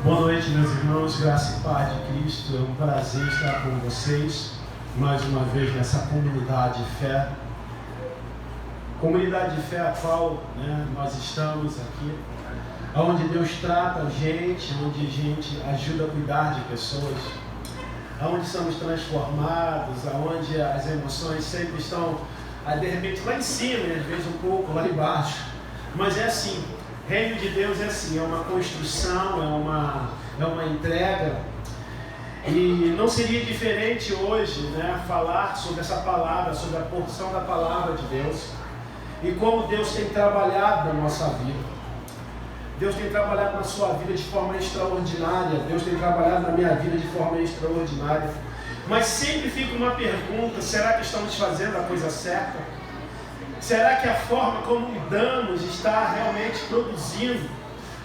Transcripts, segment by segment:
Boa noite, meus irmãos, graça e paz de Cristo. É um prazer estar com vocês mais uma vez nessa comunidade de fé. Comunidade de fé a qual nós estamos aqui, onde Deus trata a gente, onde a gente ajuda a cuidar de pessoas, onde somos transformados, onde as emoções sempre estão, de repente, lá em cima e às vezes um pouco lá embaixo. Mas é assim. Reino de Deus é assim, é uma construção, é uma entrega. E não seria diferente hoje, falar sobre essa palavra, sobre a porção da palavra de Deus e como Deus tem trabalhado na nossa vida. Deus tem trabalhado na sua vida de forma extraordinária, Deus tem trabalhado na minha vida de forma extraordinária. Mas sempre fica uma pergunta: será que estamos fazendo a coisa certa? Será que a forma como lidamos está realmente produzindo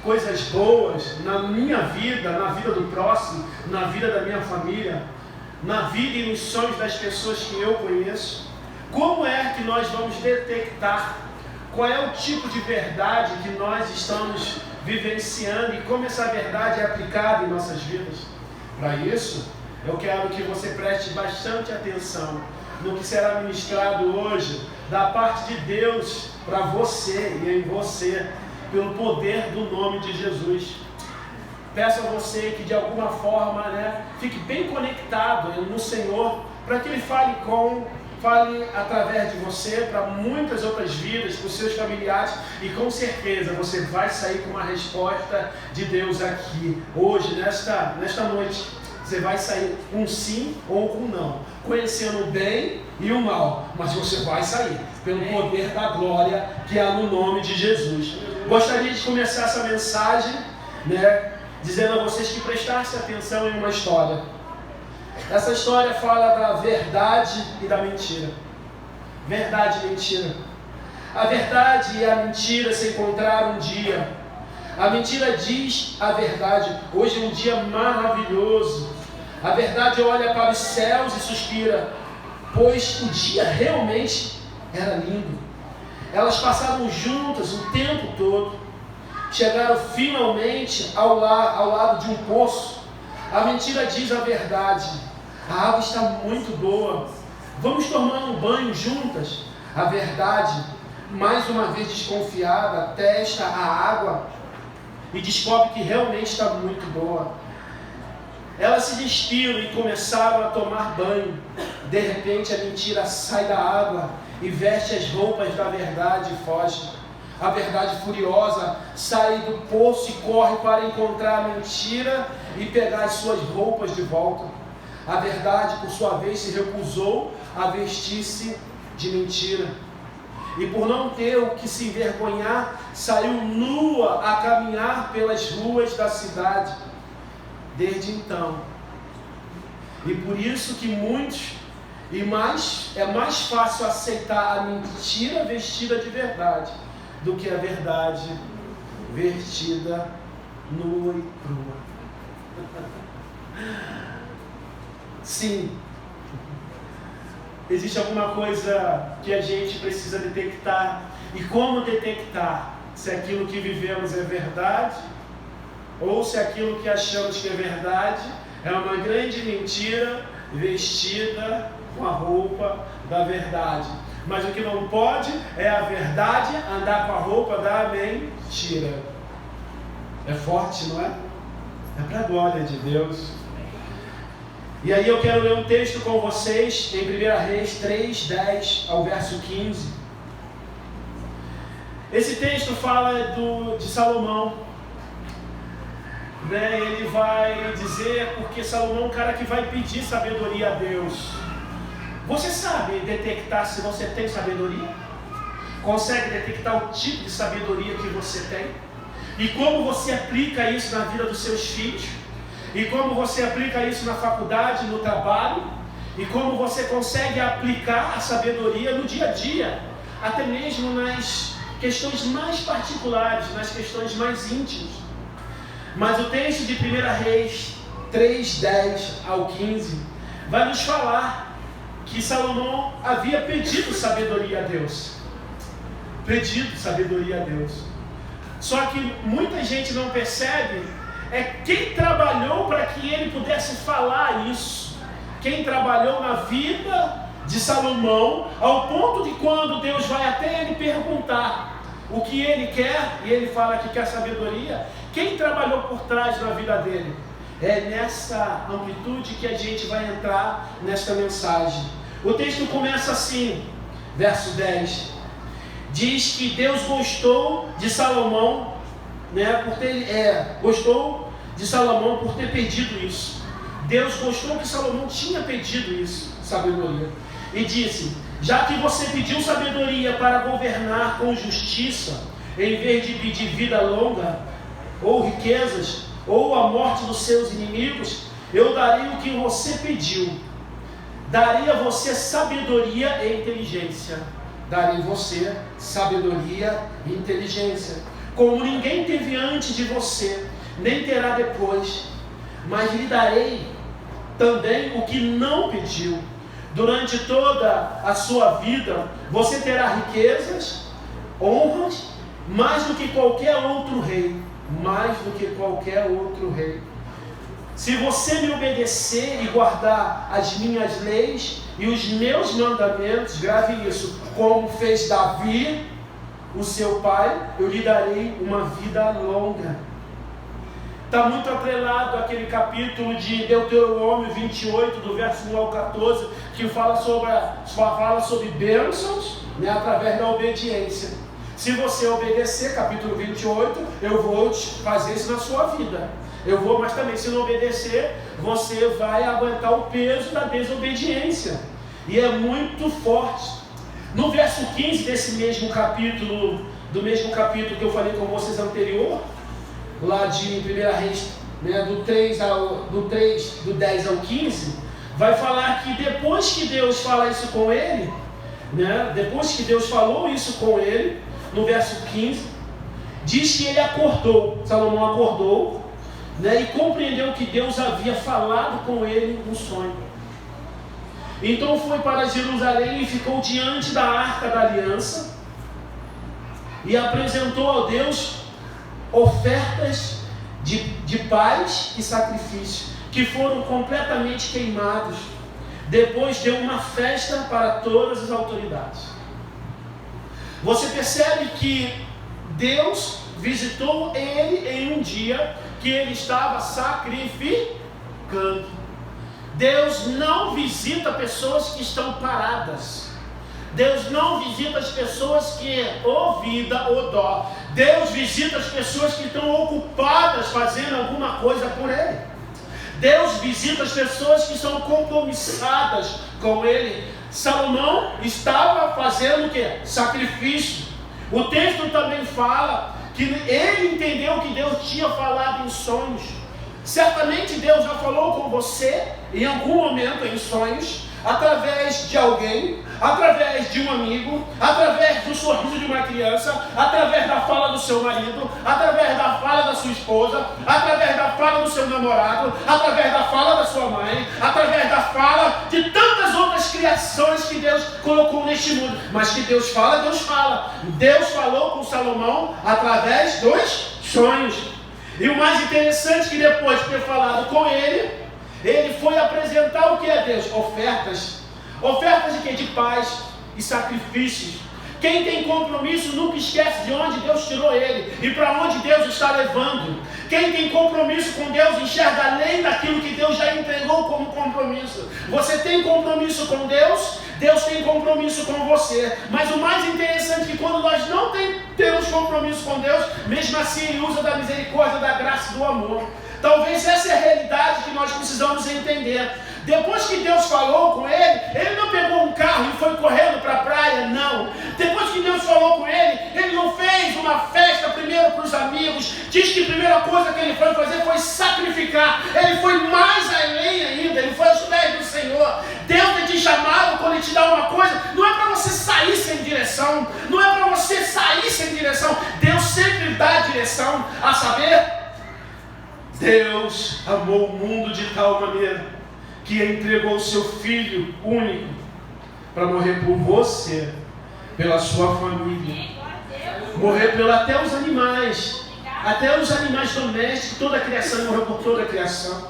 coisas boas na minha vida, na vida do próximo, na vida da minha família, na vida e nos sonhos das pessoas que eu conheço? Como é que nós vamos detectar qual é o tipo de verdade que nós estamos vivenciando e como essa verdade é aplicada em nossas vidas? Para isso, eu quero que você preste bastante atenção no que será ministrado hoje da parte de Deus para você e em você, pelo poder do nome de Jesus. Peço a você que de alguma forma fique bem conectado no Senhor, para que Ele fale através de você para muitas outras vidas, para os seus familiares, e com certeza você vai sair com uma resposta de Deus aqui, hoje, nesta noite. Você vai sair com sim ou com não, conhecendo o bem e o mal, mas você vai sair pelo poder da glória que há no nome de Jesus. Gostaria de começar essa mensagem, dizendo a vocês que prestassem atenção em uma história. Essa história fala da verdade e da mentira. Verdade e mentira. A verdade e a mentira se encontraram um dia. A mentira diz a verdade: hoje é um dia maravilhoso. A verdade olha para os céus e suspira, pois o dia realmente era lindo. Elas passaram juntas o tempo todo. Chegaram finalmente ao lado de um poço. A mentira diz a verdade: a água está muito boa. Vamos tomar um banho juntas. A verdade, mais uma vez desconfiada, testa a água e descobre que realmente está muito boa. Elas se despiram e começaram a tomar banho. De repente a mentira sai da água e veste as roupas da verdade e foge. A verdade, furiosa, sai do poço e corre para encontrar a mentira e pegar as suas roupas de volta. A verdade, por sua vez, se recusou a vestir-se de mentira. E por não ter o que se envergonhar, saiu nua a caminhar pelas ruas da cidade. Desde então. E por isso que muitos, é mais fácil aceitar a mentira vestida de verdade do que a verdade vestida nua e crua. Sim. Existe alguma coisa que a gente precisa detectar. E como detectar se aquilo que vivemos é verdade ou se aquilo que achamos que é verdade é uma grande mentira vestida com a roupa da verdade. Mas o que não pode é a verdade andar com a roupa da mentira. É forte, não é? É para a glória de Deus. E aí eu quero ler um texto com vocês em 1 Reis 3, 10 ao verso 15. Esse texto fala de Salomão. Ele vai dizer, porque Salomão é um cara que vai pedir sabedoria a Deus. Você sabe detectar se você tem sabedoria? Consegue detectar o tipo de sabedoria que você tem? E como você aplica isso na vida dos seus filhos? E como você aplica isso na faculdade, no trabalho? E como você consegue aplicar a sabedoria no dia a dia? Até mesmo nas questões mais particulares, nas questões mais íntimas. Mas o texto de 1 Reis 3, 10 ao 15 vai nos falar que Salomão havia pedido sabedoria a Deus. Pedido sabedoria a Deus. Só que muita gente não percebe é quem trabalhou para que ele pudesse falar isso. Quem trabalhou na vida de Salomão, ao ponto de quando Deus vai até ele perguntar o que ele quer, e ele fala que quer sabedoria, quem trabalhou por trás da vida dele? É nessa amplitude que a gente vai entrar nesta mensagem. O texto começa assim, verso 10. Diz que Deus gostou de Salomão, gostou de Salomão por ter pedido isso. Deus gostou que Salomão tinha pedido isso, sabedoria. E disse: já que você pediu sabedoria para governar com justiça, em vez de pedir vida longa, ou riquezas, ou a morte dos seus inimigos, eu darei o que você pediu. Darei a você sabedoria e inteligência. Darei você sabedoria e inteligência, como ninguém teve antes de você, nem terá depois. Mas lhe darei também o que não pediu. Durante toda a sua vida, você terá riquezas, honras, mais do que qualquer outro rei. Mais do que qualquer outro rei. Se você me obedecer e guardar as minhas leis e os meus mandamentos, grave isso, como fez Davi, o seu pai, eu lhe darei uma vida longa. Está muito atrelado àquele capítulo de Deuteronômio 28, do verso 1 ao 14, que fala sobre bênçãos, através da obediência. Se você obedecer, capítulo 28, eu vou fazer isso na sua vida. Mas também, se não obedecer, você vai aguentar o peso da desobediência. E é muito forte. No verso 15 desse mesmo capítulo, que eu falei com vocês anterior, lá de 1 Reis, do 10 ao 15, vai falar que depois que Deus fala isso com ele, depois que Deus falou isso com ele, no verso 15, diz que ele acordou, Salomão acordou, e compreendeu que Deus havia falado com ele no sonho. Então foi para Jerusalém e ficou diante da arca da aliança e apresentou ao Deus ofertas de paz e sacrifício, que foram completamente queimados. Depois deu uma festa para todas as autoridades. Você percebe que Deus visitou ele em um dia que ele estava sacrificando. Deus não visita pessoas que estão paradas. Deus não visita as pessoas que ou vida ou dó. Deus visita as pessoas que estão ocupadas fazendo alguma coisa por Ele. Deus visita as pessoas que são compromissadas com Ele. Salomão estava fazendo o quê? Sacrifício. O texto também fala que ele entendeu que Deus tinha falado em sonhos. Certamente Deus já falou com você em algum momento em sonhos, através de alguém, através de um amigo, através do sorriso de uma criança, através da fala do seu marido, através da fala da sua esposa, através da fala do seu namorado, através da fala da sua mãe, através da fala de tantas outras criações que Deus colocou neste mundo. Mas que Deus fala, Deus fala. Deus falou com Salomão através dos sonhos. E o mais interessante é que depois de ter falado com ele foi apresentar o que é Deus? Ofertas. Ofertas de quê? De paz e sacrifícios. Quem tem compromisso nunca esquece de onde Deus tirou ele e para onde Deus está levando. Quem tem compromisso com Deus enxerga além daquilo que Deus já entregou como compromisso. Você tem compromisso com Deus, Deus tem compromisso com você. Mas o mais interessante é que quando nós não temos compromisso com Deus, mesmo assim Ele usa da misericórdia, da graça e do amor. Talvez essa é a realidade que nós precisamos entender. Depois que Deus falou com ele não pegou um carro e foi correndo para a praia, não. Depois que Deus falou com ele não fez uma festa primeiro para os amigos. Diz que a primeira coisa que ele foi fazer foi sacrificar. Ele foi mais além ainda, ele foi aos pés do Senhor. Deus tem te chamado, quando Ele te dá uma coisa, não é para você sair sem direção, não é para você sair sem direção. Deus sempre dá direção, a saber, Deus amou o mundo de tal maneira que entregou o seu Filho único para morrer por você, pela sua família, morrer até os animais, Até os animais domésticos, toda a criação morreu por toda a criação.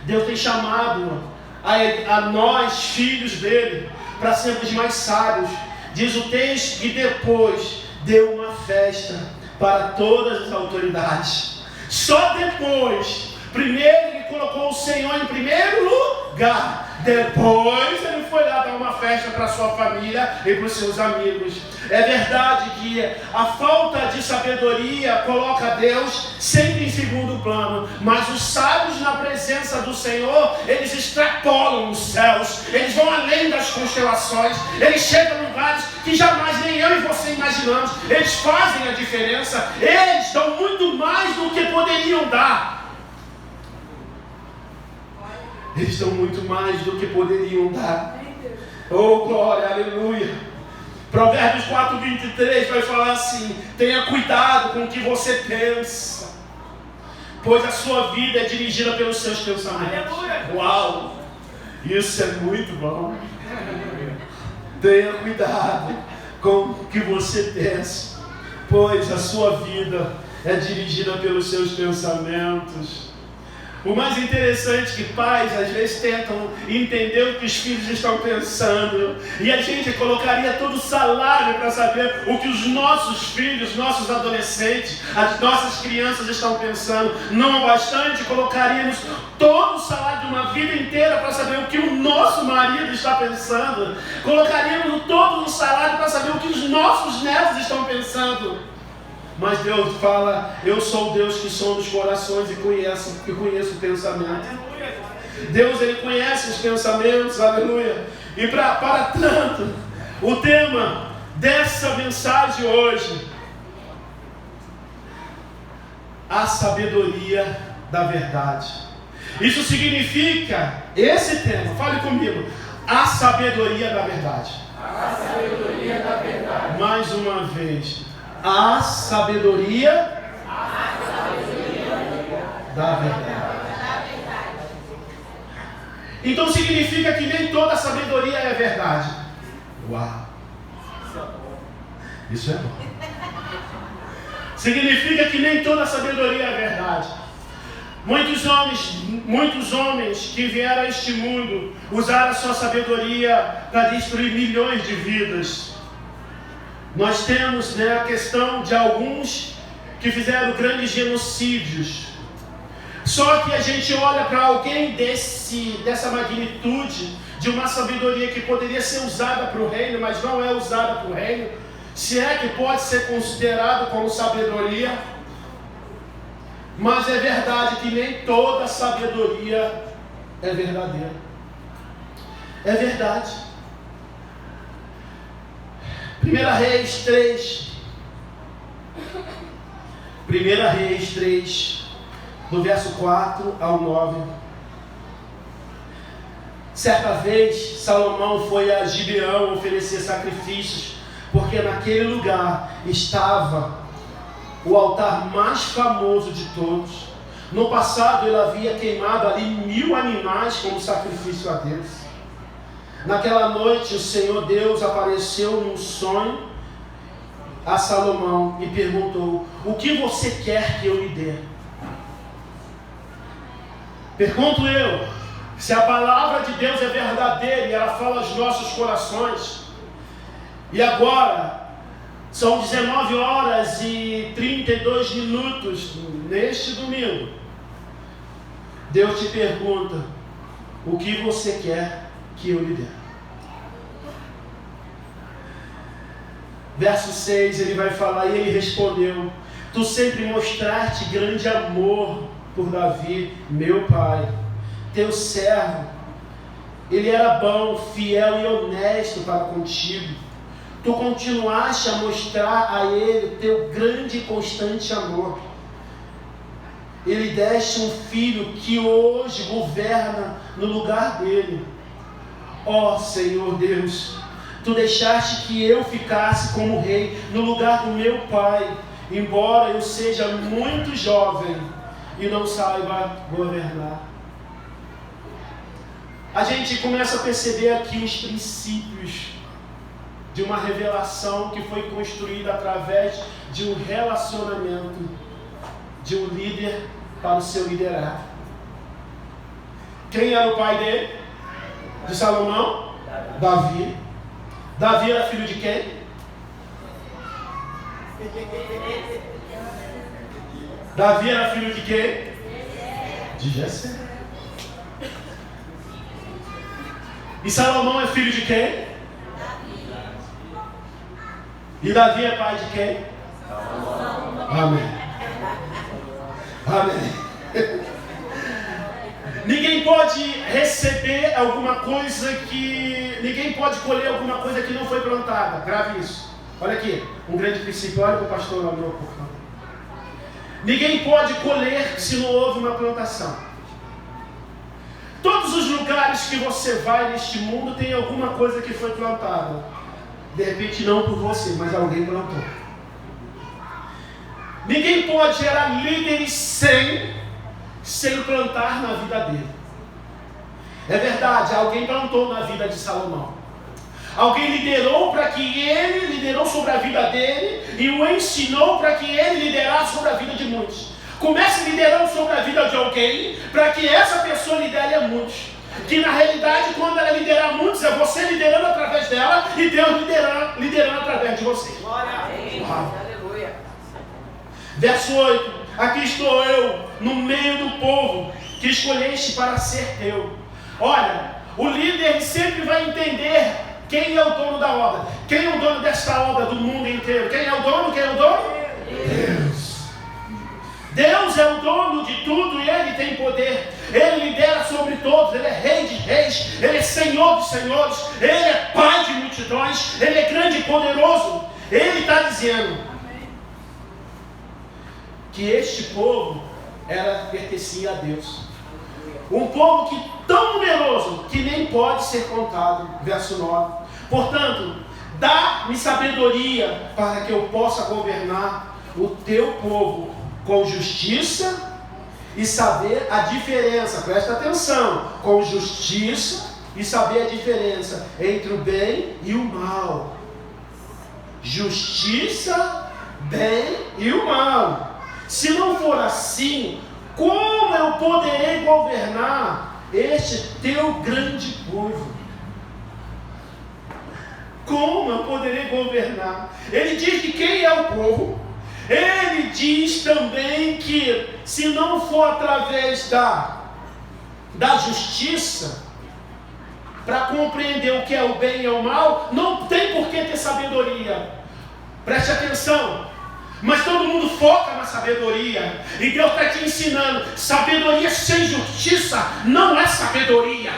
Deus tem chamado a nós, filhos dele, para sermos mais sábios. Diz o texto que depois deu uma festa para todas as autoridades. Só depois, primeiro ele colocou o Senhor em primeiro lugar. Depois ele foi lá dar uma festa para sua família e para os seus amigos. É verdade que a falta de sabedoria coloca Deus sempre em segundo plano, mas os sábios na presença do Senhor, eles extrapolam os céus, eles vão além das constelações, eles chegam em lugares que jamais nem eu e você imaginamos. Eles fazem a diferença, eles dão muito mais do que poderiam dar. Eles dão muito mais do que poderiam dar. Oh, glória, aleluia. Provérbios 4:23 vai falar assim: tenha cuidado com o que você pensa, pois a sua vida é dirigida pelos seus pensamentos. Uau, isso é muito bom. Tenha cuidado com o que você pensa, pois a sua vida é dirigida pelos seus pensamentos. O mais interessante é que pais às vezes tentam entender o que os filhos estão pensando, e a gente colocaria todo o salário para saber o que os nossos filhos, nossos adolescentes, as nossas crianças estão pensando. Não bastante, colocaríamos todo o salário de uma vida inteira para saber o que o nosso marido está pensando. Colocaríamos todo o salário para saber o que os nossos netos estão pensando. Mas Deus fala: eu sou o Deus que sonda os corações e conheço o pensamento. Deus, ele conhece os pensamentos, aleluia. E para tanto, o tema dessa mensagem hoje: a sabedoria da verdade. Isso significa, esse tema, fale comigo, a sabedoria da verdade. A sabedoria da verdade. Mais uma vez, a sabedoria da verdade. Então significa que nem toda sabedoria é verdade. Uau! Isso é bom. Significa que nem toda sabedoria é verdade. Muitos homens que vieram a este mundo usaram a sua sabedoria para destruir milhões de vidas. Nós temos, a questão de alguns que fizeram grandes genocídios. Só que a gente olha para alguém dessa magnitude, de uma sabedoria que poderia ser usada para o reino, mas não é usada para o reino, se é que pode ser considerado como sabedoria. Mas é verdade que nem toda sabedoria é verdadeira. É verdade. 1 Reis 3. 1 Reis 3, do verso 4 ao 9. Certa vez, Salomão foi a Gibeão oferecer sacrifícios, porque naquele lugar estava o altar mais famoso de todos. No passado, ele havia queimado ali 1000 animais como sacrifício a Deus. Naquela noite, o Senhor Deus apareceu num sonho a Salomão e perguntou: o que você quer que eu lhe dê? Pergunto eu, se a palavra de Deus é verdadeira e ela fala aos nossos corações. E agora, são 19 horas e 32 minutos neste domingo. Deus te pergunta: o que você quer que eu lhe dê? Verso 6, ele vai falar: e ele respondeu: tu sempre mostraste grande amor por Davi, meu pai, teu servo. Ele era bom, fiel e honesto para contigo. Tu continuaste a mostrar a ele teu grande e constante amor. Ele deste um filho que hoje governa no lugar dele. Ó Senhor Deus, tu deixaste que eu ficasse como rei no lugar do meu pai, embora eu seja muito jovem e não saiba governar. A gente começa a perceber aqui os princípios de uma revelação que foi construída através de um relacionamento de um líder para o seu liderado. Quem era o pai dele? De Salomão? Davi. Davi era filho de quem? Davi era filho de quem? De Jessé. E Salomão é filho de quem? E Davi é pai de quem? Amém. Amém. Ninguém pode receber alguma coisa que... Ninguém pode colher alguma coisa que não foi plantada. Grave isso. Olha aqui, um grande princípio. Olha para o pastor lá, meu, por favor. Ninguém pode colher se não houve uma plantação. Todos os lugares que você vai neste mundo tem alguma coisa que foi plantada. De repente não por você, mas alguém plantou. Ninguém pode gerar líderes sem plantar na vida dele. É verdade, alguém plantou na vida de Salomão. Alguém liderou para que ele liderou sobre a vida dele e o ensinou para que ele liderasse sobre a vida de muitos. Comece liderando sobre a vida de alguém para que essa pessoa lidere a muitos. Que na realidade, quando ela liderar muitos, é você liderando através dela e Deus liderando através de você. Glória a Deus. Aleluia. Verso 8. Aqui estou eu, no meio do povo que escolheste para ser teu. Olha, o líder sempre vai entender quem é o dono da obra. Quem é o dono desta obra do mundo inteiro? Quem é o dono? Quem é o dono? Deus. Deus é o dono de tudo e Ele tem poder. Ele lidera sobre todos. Ele é rei de reis. Ele é senhor de senhores. Ele é pai de multidões. Ele é grande e poderoso. Ele está dizendo que este povo pertencia a Deus. Um povo que tão numeroso que nem pode ser contado. Verso 9. Portanto, dá-me sabedoria para que eu possa governar o teu povo com justiça e saber a diferença. Presta atenção. Com justiça e saber a diferença entre o bem e o mal. Justiça, bem e o mal. Se não for assim, como eu poderei governar este teu grande povo? Como eu poderei governar? Ele diz que quem é o povo? Ele diz também que se não for através da justiça, para compreender o que é o bem e o mal, não tem por que ter sabedoria. Preste atenção. Mas todo mundo foca na sabedoria. E Deus está te ensinando. Sabedoria sem justiça não é sabedoria.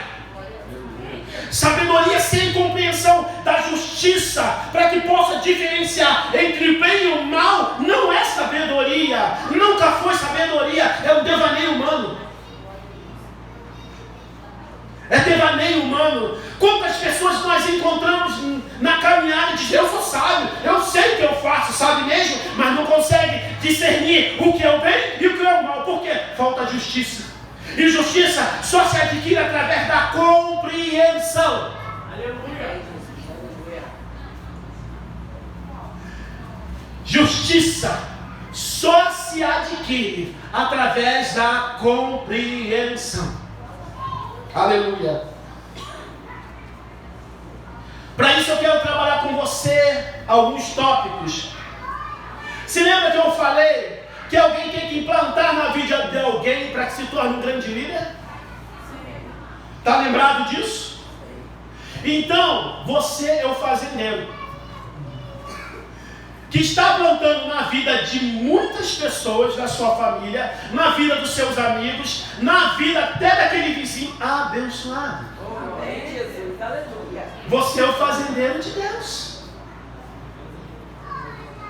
Sabedoria sem compreensão da justiça, para que possa diferenciar entre o bem e o mal, não é sabedoria. Nunca foi sabedoria. É um devaneio humano. É devaneio humano. Quantas pessoas nós encontramos na caminhada de Deus? Eu sou sábio, eu sei o que eu faço, sabe mesmo? Mas não consegue discernir o que é o bem e o que é o mal. Por quê? Falta justiça. E justiça só se adquire através da compreensão. Aleluia. Justiça só se adquire através da compreensão. Aleluia. Para isso eu quero trabalhar com você alguns tópicos. Se lembra que eu falei que alguém tem que implantar na vida de alguém para que se torne um grande líder? Está lembrado disso? Então, você é o fazendeiro que está plantando na vida de muitas pessoas da sua família, na vida dos seus amigos, na vida até daquele vizinho abençoado. Amém, Jesus. Aleluia. Você é o fazendeiro de Deus.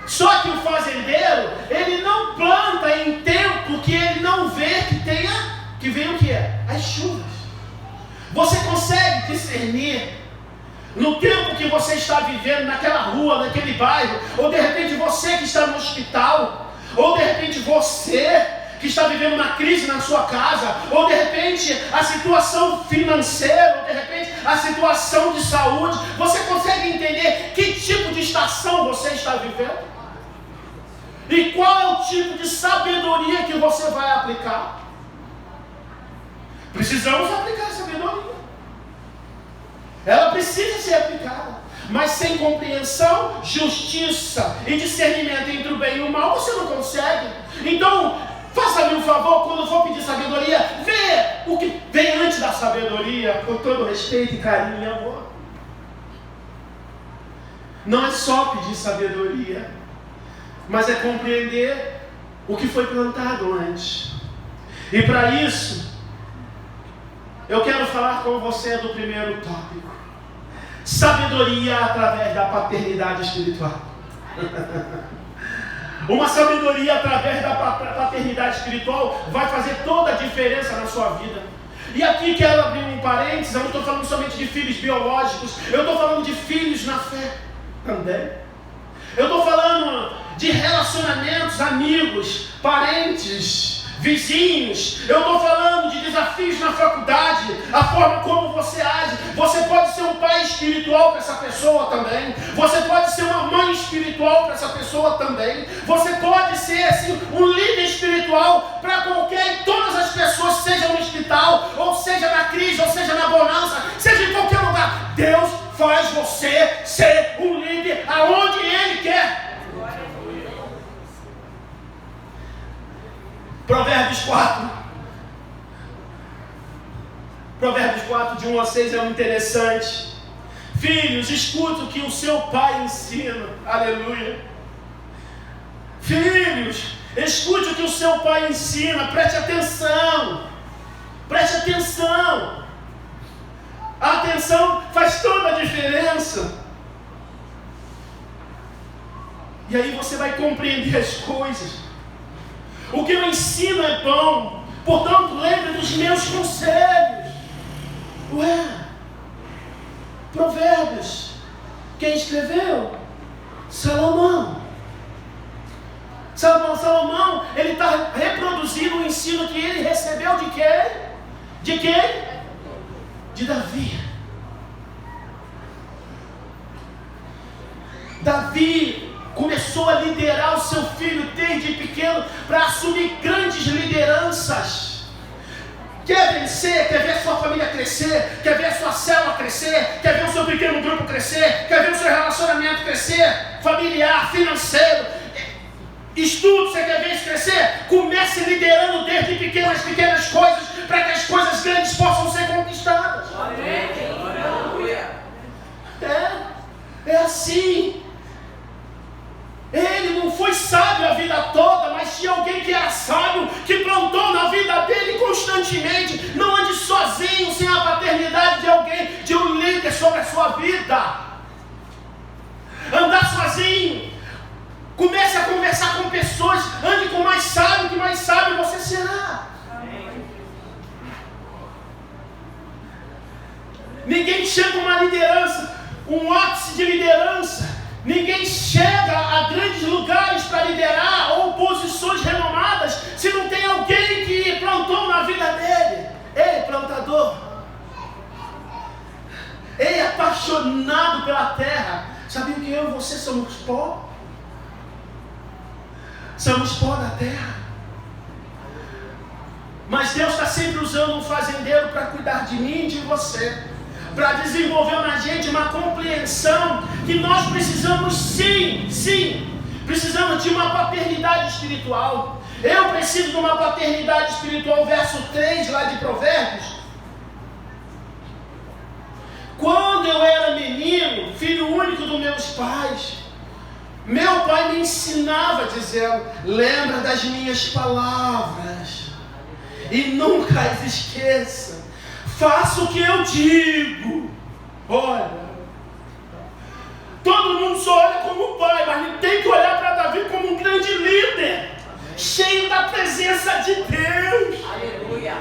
Só que o fazendeiro, ele não planta em tempo que ele não vê que vem o que é? As chuvas. Você consegue discernir no tempo que você está vivendo, naquela rua, naquele bairro, ou de repente você que está no hospital, ou de repente você que está vivendo uma crise na sua casa, ou de repente a situação financeira, ou de repente a situação de saúde, você consegue entender que tipo de estação você está vivendo? E qual é o tipo de sabedoria que você vai aplicar? Precisamos aplicar a sabedoria. Ela precisa ser aplicada. Mas sem compreensão, justiça e discernimento entre o bem e o mal, você não consegue. Então, faça-me um favor, quando for pedir sabedoria, vê o que vem antes da sabedoria, com todo respeito e carinho e amor. Não é só pedir sabedoria, mas é compreender o que foi plantado antes. E para isso, eu quero falar com você do primeiro tópico. Sabedoria através da paternidade espiritual. Uma sabedoria através da paternidade espiritual vai fazer toda a diferença na sua vida. E aqui quero abrir um parênteses, eu não estou falando somente de filhos biológicos, eu estou falando de filhos na fé também. Eu estou falando de relacionamentos, amigos, parentes, vizinhos. Eu estou falando de desafios na faculdade, a forma como você age. Você pode ser um pai espiritual para essa pessoa também. Você pode ser uma mãe espiritual para essa pessoa também. Você pode ser assim, um líder espiritual para qualquer e todas as pessoas, seja no hospital, ou seja na crise, ou seja na bonança, seja em qualquer lugar. Deus faz você ser um líder aonde Ele quer. Provérbios 4, de 1 a 6 é muito interessante. Filhos, escute o que o seu pai ensina. Aleluia. Filhos, escute o que o seu pai ensina. Preste atenção. Preste atenção. A atenção faz toda a diferença. E aí você vai compreender as coisas. O que eu ensino é bom, portanto lembre dos meus conselhos. Provérbios, quem escreveu? Salomão. Salomão, ele está reproduzindo o ensino que ele recebeu de quem? De quem? De Davi. Davi começou a liderar o seu filho desde pequeno para assumir grandes lideranças. Quer vencer? Quer ver sua família crescer? Quer ver sua célula crescer? Quer ver o seu pequeno grupo crescer? Quer ver o seu relacionamento crescer? Familiar, financeiro, estudo, você quer ver isso crescer? Comece liderando desde pequenas coisas para que as coisas grandes possam ser conquistadas. É assim. Ele não foi sábio a vida toda, mas tinha alguém que era sábio, que plantou na vida dele constantemente. Não ande sozinho, sem a paternidade de alguém, de um líder sobre a sua vida. Andar sozinho. Comece a conversar com pessoas. Ande com mais sábio, que mais sábio você será. Ninguém chega a uma liderança, um ápice de liderança. Ninguém chega a grandes lugares para liderar ou posições renomadas se não tem alguém que plantou na vida dele. Ei, plantador. Ei, apaixonado pela terra. Sabia que eu e você somos pó? Somos pó da terra. Mas Deus está sempre usando um fazendeiro para cuidar de mim e de você, para desenvolver na gente uma compreensão que nós precisamos sim, precisamos de uma paternidade espiritual. Eu preciso de uma paternidade espiritual, verso 3 lá de Provérbios. Quando eu era menino, filho único dos meus pais, meu pai me ensinava dizendo: lembra das minhas palavras e nunca as esqueça. Faça o que eu digo. Olha, todo mundo só olha como pai, mas tem que olhar para Davi como um grande líder, cheio da presença de Deus. Aleluia.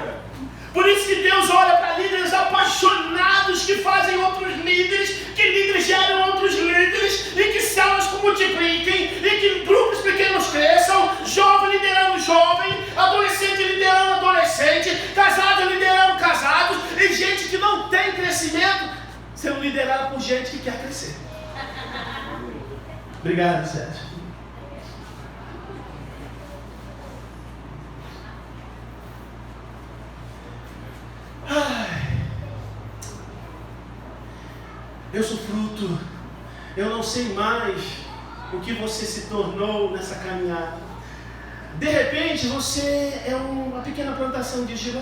Por isso que Deus olha para líderes apaixonados que fazem outros líderes, que líderes geram outros líderes, e que células se multipliquem, e que grupos pequenos cresçam, jovem liderando jovem, adolescente liderando adolescente, casado liderando casados, e gente que não tem crescimento sendo liderada por gente que quer crescer. Obrigado, Sérgio. eu sou fruto. Eu não sei mais o que você se tornou nessa caminhada. De repente, você é uma pequena plantação de giló.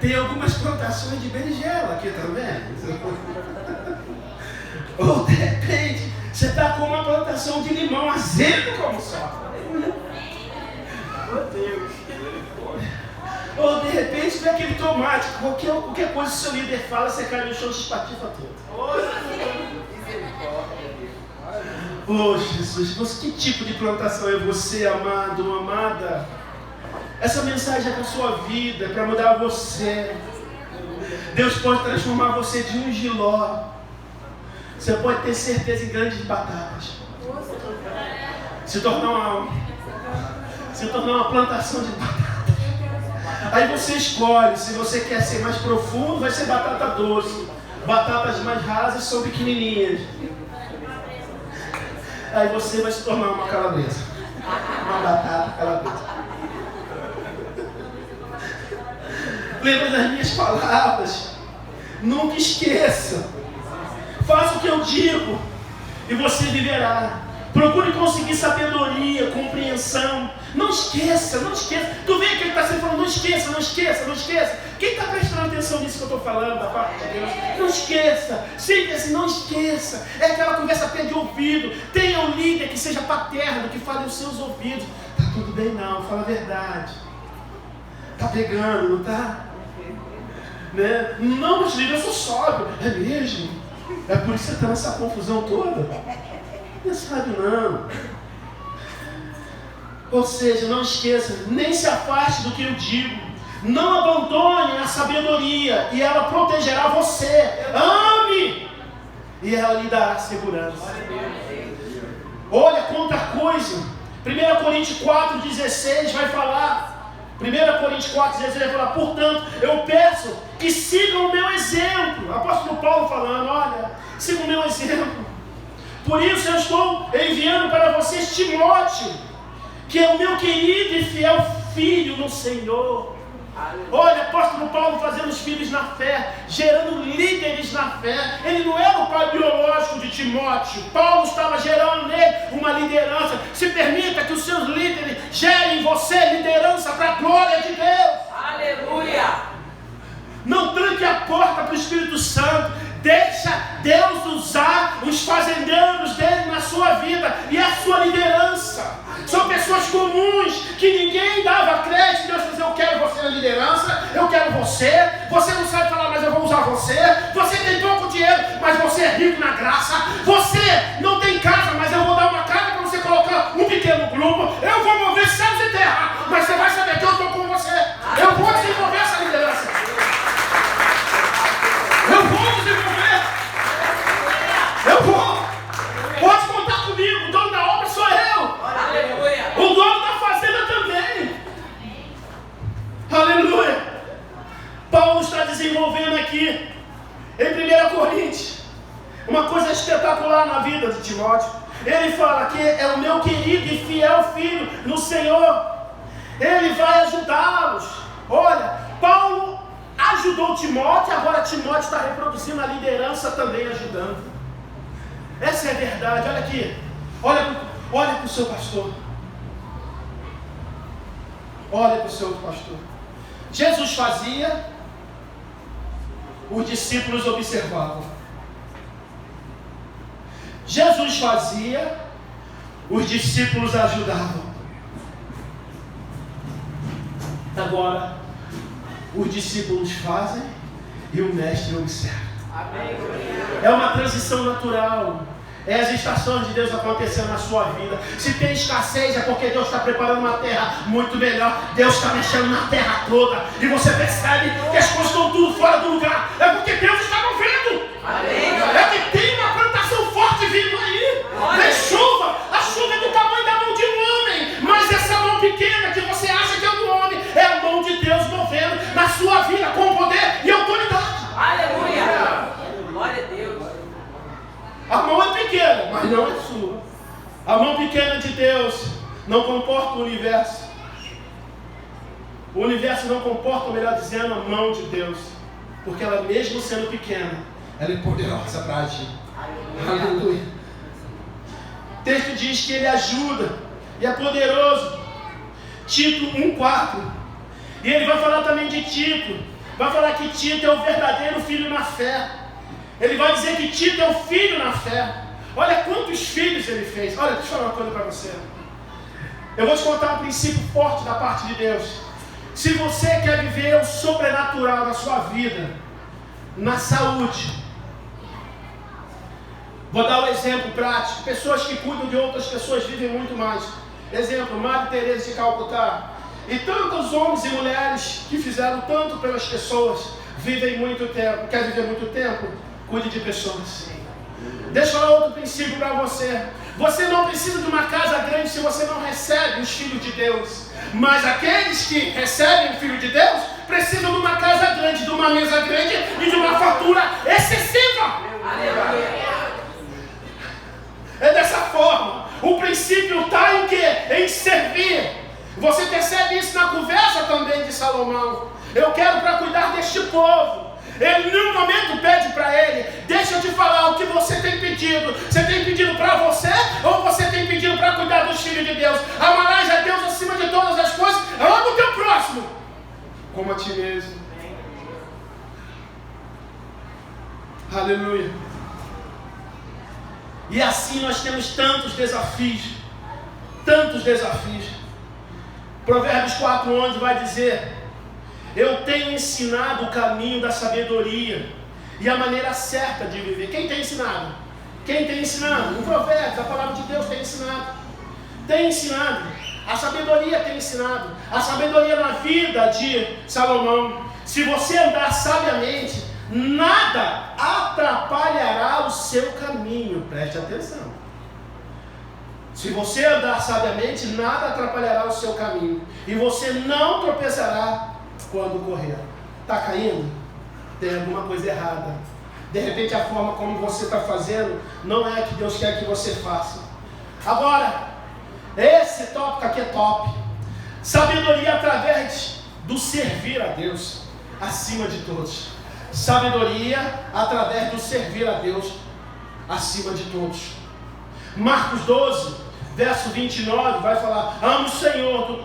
Tem algumas plantações de berinjela aqui também. Ou de repente, você está com uma plantação de limão azedo como só. Meu Deus. Ou de repente, tem aquele tomate. Qualquer coisa que o seu líder fala, você cai no chão e se espatifa tudo. Oh, Jesus, que tipo de plantação é você, amado, amada? Essa mensagem é para a sua vida, é para mudar você. Deus pode transformar você de um giló. Você pode ter certeza em grandes batatas. Se tornar uma plantação de batata. Aí você escolhe, se você quer ser mais profundo, vai ser batata doce. Batatas mais rasas são pequenininhas. Aí você vai se tornar uma calabresa. Uma batata calabresa. Lembra das minhas palavras. Nunca esqueça. Faça o que eu digo e você viverá. Procure conseguir sabedoria, compreensão. Não esqueça, não esqueça. Tu vê que ele está sempre falando, não esqueça, não esqueça, não esqueça. Quem está prestando atenção nisso que eu estou falando da parte de Deus? Não esqueça, sempre assim, não esqueça. É aquela conversa pé de ouvido. Tenha um líder que seja paterno, que fale os seus ouvidos. Tá tudo bem não, fala a verdade. Tá pegando, não tá? Né? Não, mas líder, eu sou sóbrio. É mesmo? É por isso que você está nessa confusão toda? Não sabe não. Ou seja, não esqueça, nem se afaste do que eu digo. Não abandone a sabedoria e ela protegerá você. Ame e ela lhe dará segurança. Olha quanta coisa. 1 Coríntios 4,16 vai falar. 1 Coríntios 4,16 vai falar: portanto, eu peço que sigam o meu exemplo. Apóstolo Paulo falando: olha, sigam o meu exemplo. Por isso eu estou enviando para vocês Timóteo, que é o meu querido e fiel filho no Senhor. Olha, apóstolo Paulo fazendo os filhos na fé, gerando líderes na fé. Ele não era o pai biológico de Timóteo. Paulo estava gerando nele uma liderança. Se permita que os seus líderes gerem em você liderança para a glória de Deus. Aleluia! Não tranque a porta para o Espírito Santo. Deixa Deus usar os fazendeiros dele na sua vida e a sua liderança. São pessoas comuns que ninguém dava crédito. Deus dizia: eu quero você na liderança, eu quero você. Você não sabe falar, mas eu vou usar você. Você tem pouco dinheiro, mas você é rico na graça. Você não tem casa, mas eu vou dar uma casa para você colocar um pequeno grupo. Eu vou mover céus e terra, mas você vai saber que eu estou com você. Eu vou desenvolver essa liderança. Eu vou desenvolver. Eu vou. Pode contar comigo. O dono da obra sou eu. Aleluia. O dono da fazenda também. Aleluia. Paulo está desenvolvendo aqui em 1 Coríntios uma coisa espetacular na vida de Timóteo. Ele fala que é o meu querido e fiel filho no Senhor. Ele vai ajudá-los. Olha, Paulo ajudou Timóteo, agora Timóteo está reproduzindo a liderança também ajudando. Essa é a verdade. Olha aqui. Olha para o seu pastor. Olha para o seu pastor. Jesus fazia, os discípulos observavam. Jesus fazia, os discípulos ajudavam. Agora, os discípulos fazem e o mestre observa. Amém. É uma transição natural. É as estações de Deus acontecendo na sua vida. Se tem escassez, é porque Deus está preparando uma terra muito melhor. Deus está mexendo na terra toda. E você percebe que as coisas estão tudo fora do lugar. É porque Deus está movendo. Amém. É que tem uma plantação forte vindo aí. Tem chuva. A chuva é do tamanho da mão de um homem. Mas essa mão pequena que você acha que é do homem, é a mão de Deus movendo na sua vida com poder e autoridade. Aleluia. Glória a Deus. A mão é pequena, mas não é sua. A mão pequena de Deus não comporta o universo. O universo não comporta, ou melhor dizendo, a mão de Deus. porque ela mesmo sendo pequena, ela é poderosa para agir. Aleluia. O texto diz que ele ajuda e é poderoso. Tito 1,4. E ele vai falar também de Tito. Vai falar que Tito é o verdadeiro filho na fé. Ele vai dizer que Tito é o filho na fé. Olha quantos filhos ele fez. Olha, deixa eu falar uma coisa para você. Eu vou te contar um princípio forte da parte de Deus. Se você quer viver o sobrenatural na sua vida, na saúde, vou dar um exemplo prático. Pessoas que cuidam de outras pessoas vivem muito mais. Exemplo, Madre Teresa de Calcutá. E tantos homens e mulheres que fizeram tanto pelas pessoas vivem muito tempo. Quer viver muito tempo? Cuide de pessoas. Deixa eu falar outro princípio para você. Você não precisa de uma casa grande se você não recebe os filhos de Deus. Mas aqueles que recebem o Filho de Deus precisam de uma casa grande, de uma mesa grande e de uma fartura excessiva. É dessa forma. O princípio está em quê? Em servir. Você percebe isso na conversa também de Salomão. Eu quero para cuidar deste povo. Ele, num momento, pede para ele: deixa eu te falar o que você tem pedido. Você tem pedido para você ou você tem pedido para cuidar dos filhos de Deus? Amarás a Deus acima de todas as coisas. Ama o teu próximo como a ti mesmo. Aleluia. E assim nós temos tantos desafios. Tantos desafios. Provérbios 4,11 vai dizer: eu tenho ensinado o caminho da sabedoria e a maneira certa de viver. Quem tem ensinado? Quem tem ensinado? O Provérbios, a palavra de Deus tem ensinado. Tem ensinado. A sabedoria tem ensinado. A sabedoria na vida de Salomão. Se você andar sabiamente, nada atrapalhará o seu caminho. Preste atenção. Se você andar sabiamente, nada atrapalhará o seu caminho. E você não tropeçará quando correr. Está caindo? Tem alguma coisa errada. De repente a forma como você está fazendo não é a que Deus quer que você faça. Agora, esse tópico aqui é top. Sabedoria através do servir a Deus acima de todos. Sabedoria através do servir a Deus acima de todos. Marcos 12, verso 29 vai falar: ame o Senhor,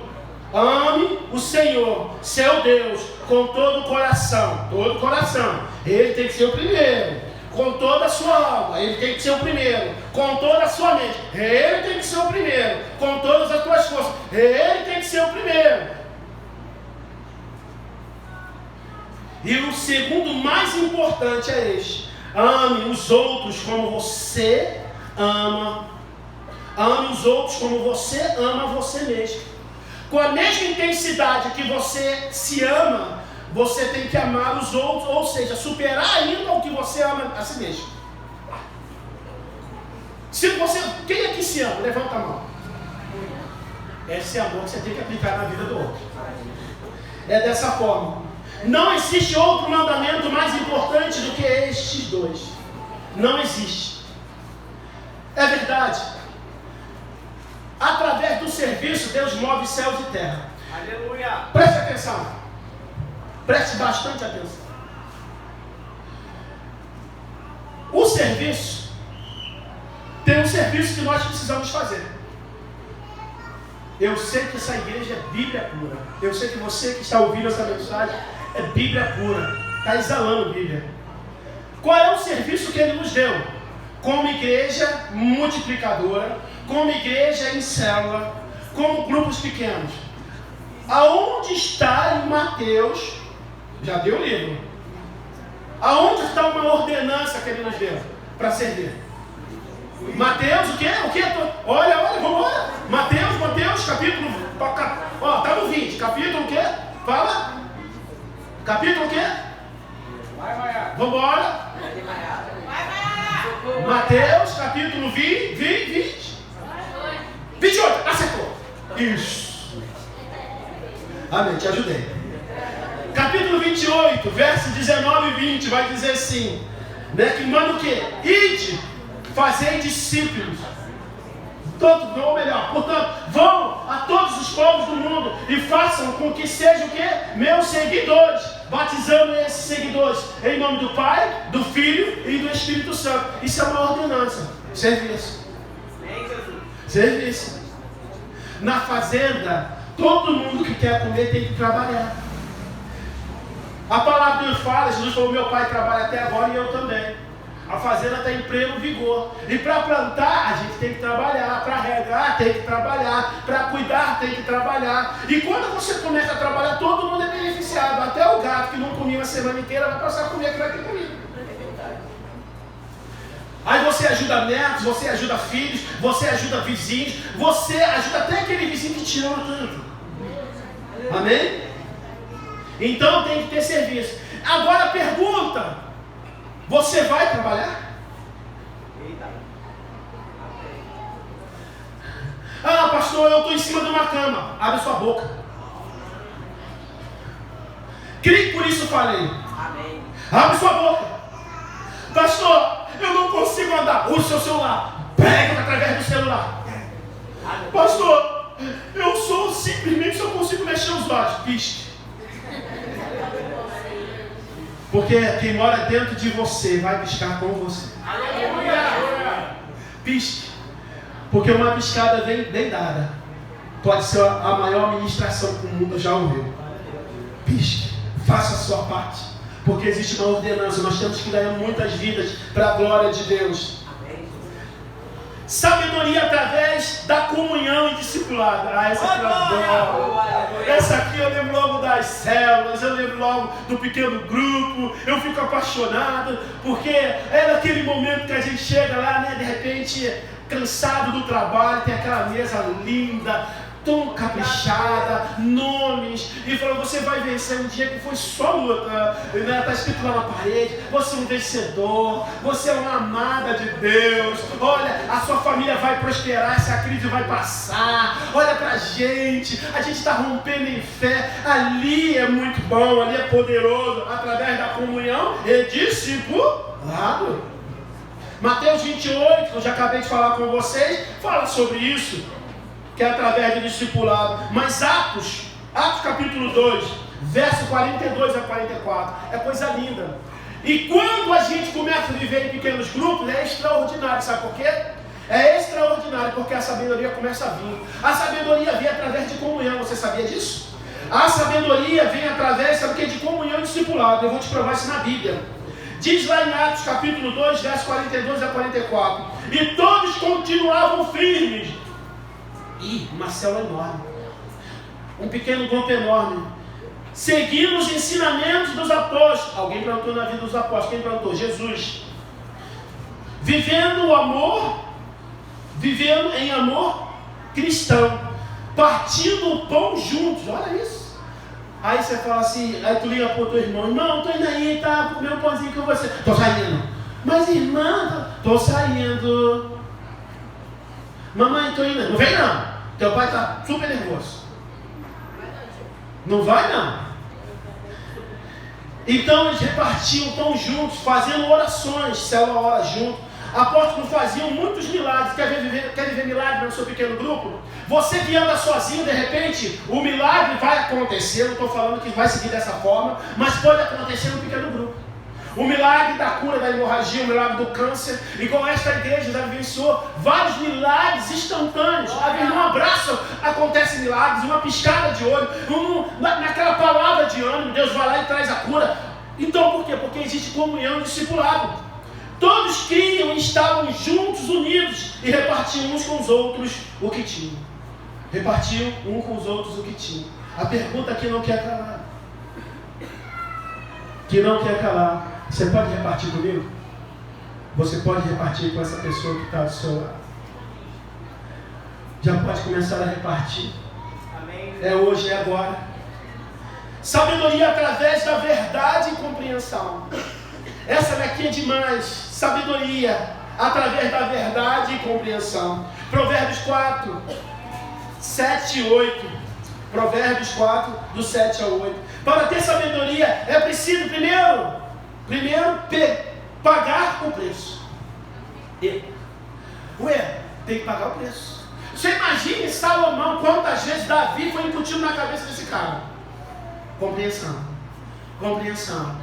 ame o Senhor, seu Deus, com todo o coração. Todo o coração. Ele tem que ser o primeiro. Com toda a sua alma, ele tem que ser o primeiro. Com toda a sua mente, ele tem que ser o primeiro. Com todas as tuas forças, ele tem que ser o primeiro. E o segundo mais importante é este: ame os outros como você ama. Ame os outros como você ama você mesmo. Com a mesma intensidade que você se ama, você tem que amar os outros, ou seja, superar ainda o que você ama a si mesmo. Se você, quem aqui se ama? Levanta a mão. Esse amor que você tem que aplicar na vida do outro. É dessa forma. Não existe outro mandamento mais importante do que estes dois. Não existe. É verdade. Através do serviço, Deus move céus e terra. Aleluia. Preste atenção. Preste bastante atenção. O serviço tem um serviço que nós precisamos fazer. Eu sei que essa igreja é Bíblia pura. Eu sei que você que está ouvindo essa mensagem é Bíblia pura. Está exalando Bíblia. Qual é o serviço que Ele nos deu? Como igreja multiplicadora, como igreja em célula, como grupos pequenos. Aonde está em Mateus? Já deu o livro. Aonde está uma ordenança que Ele nos deu para servir? Mateus, o quê? O quê? Olha, vamos embora. Mateus, capítulo... Ó, está no 20. Capítulo o quê? Fala. Capítulo o quê? Vamos embora. Mateus, capítulo 20. 28. Acertou. Isso. Amém, te ajudei. Capítulo 28, verso 19 e 20, vai dizer assim, né, que manda o quê? Ide, fazei discípulos. Ou melhor, portanto, vão a todos os povos do mundo e façam com que sejam o quê? Meus seguidores. batizando esses seguidores em nome do Pai, do Filho e do Espírito Santo. Isso é uma ordenança. Serviço. Serviço. Na fazenda, todo mundo que quer comer tem que trabalhar. A palavra de Deus fala, Jesus falou, meu pai trabalha até agora e eu também. A fazenda está em pleno vigor. E para plantar, a gente tem que trabalhar. Para regar, tem que trabalhar. Para cuidar, tem que trabalhar. E quando você começa a trabalhar, todo mundo é beneficiado. Até o gato que não comia a semana inteira vai passar a comer que vai ter comida. Aí você ajuda netos, você ajuda filhos, você ajuda vizinhos, você ajuda até aquele vizinho que te ama tanto. Amém? Então tem que ter serviço. Agora pergunta: você vai trabalhar? Ah, pastor, eu estou em cima de uma cama. Abre sua boca. Creio que por isso falei. Amém. Abre sua boca. Pastor, eu não consigo andar. Use seu celular. Pega através do celular. Pastor, eu simplesmente só consigo mexer os olhos. Pisque. Porque quem mora dentro de você vai piscar com você. Pisque. Porque uma piscada bem dada pode ser a maior ministração que o mundo já ouviu. Pisque. Faça a sua parte. Porque existe uma ordenança. Nós temos que ganhar muitas vidas para a glória de Deus. Sabedoria através da comunhão e discipulado. Essa aqui eu adoro. Essa aqui eu lembro logo das células, eu lembro logo do pequeno grupo. Eu fico apaixonado, porque é naquele momento que a gente chega lá, né, de repente, cansado do trabalho, tem aquela mesa linda, tão caprichada, nomes, e falou, você vai vencer um dia que foi só luta, né? Está escrito lá na parede, você é um vencedor, você é uma amada de Deus, olha, a sua família vai prosperar, essa crise vai passar, olha pra gente, a gente está rompendo em fé, ali é muito bom, ali é poderoso, através da comunhão e discipulado. Mateus 28, que eu já acabei de falar com vocês, fala sobre isso, que é através do discipulado. Mas Atos capítulo 2, verso 42 a 44, é coisa linda. E quando a gente começa a viver em pequenos grupos, é extraordinário, sabe por quê? É extraordinário, porque a sabedoria começa a vir. A sabedoria vem através de comunhão, você sabia disso? A sabedoria vem através, sabe o que? De comunhão e discipulado. Eu vou te provar isso na Bíblia. Diz lá em Atos capítulo 2, verso 42 a 44. E todos continuavam firmes. E uma célula enorme, um pequeno grupo enorme, seguindo os ensinamentos dos apóstolos. Alguém plantou na vida dos apóstolos. Quem plantou? Jesus. Vivendo o amor, vivendo em amor cristão, partindo o pão juntos. Olha isso. Aí você fala assim, aí tu liga para o teu irmão, irmão, tô indo aí, tá, vou comer um pãozinho com você. Tô saindo. Mas irmã, tô saindo. Mamãe, tô indo. Não vem não. Teu pai está super nervoso. Não vai não. Então eles repartiam pão juntos, fazendo orações, célula ora junto. Apóstolos faziam muitos milagres. Quer viver milagre no seu pequeno grupo? Você que anda sozinho, de repente, o milagre vai acontecer. Não estou falando que vai seguir dessa forma, mas pode acontecer no pequeno grupo. O milagre da cura da hemorragia, o milagre do câncer, igual esta igreja já vivenciou vários milagres instantâneos. Um abraço, acontece milagres, uma piscada de olho, naquela palavra de ânimo, Deus vai lá e traz a cura. Então por quê? Porque existe comunhão e discipulado. Todos criam e estavam juntos, unidos, e repartiam uns com os outros o que tinham. Repartiam uns com os outros o que tinham. A pergunta que não quer calar. Que não quer calar. Você pode repartir comigo? Você pode repartir com essa pessoa que está do seu lado. Já pode começar a repartir. Amém. É hoje, é agora. Sabedoria através da verdade e compreensão. Essa daqui é demais. Sabedoria através da verdade e compreensão. Provérbios 4, 7 e 8. Provérbios 4, do 7 ao 8. Para ter sabedoria é preciso primeiro pagar o preço. Tem que pagar o preço. Você imagine Salomão, quantas vezes Davi foi incutido na cabeça desse cara. Compreensão. Compreensão.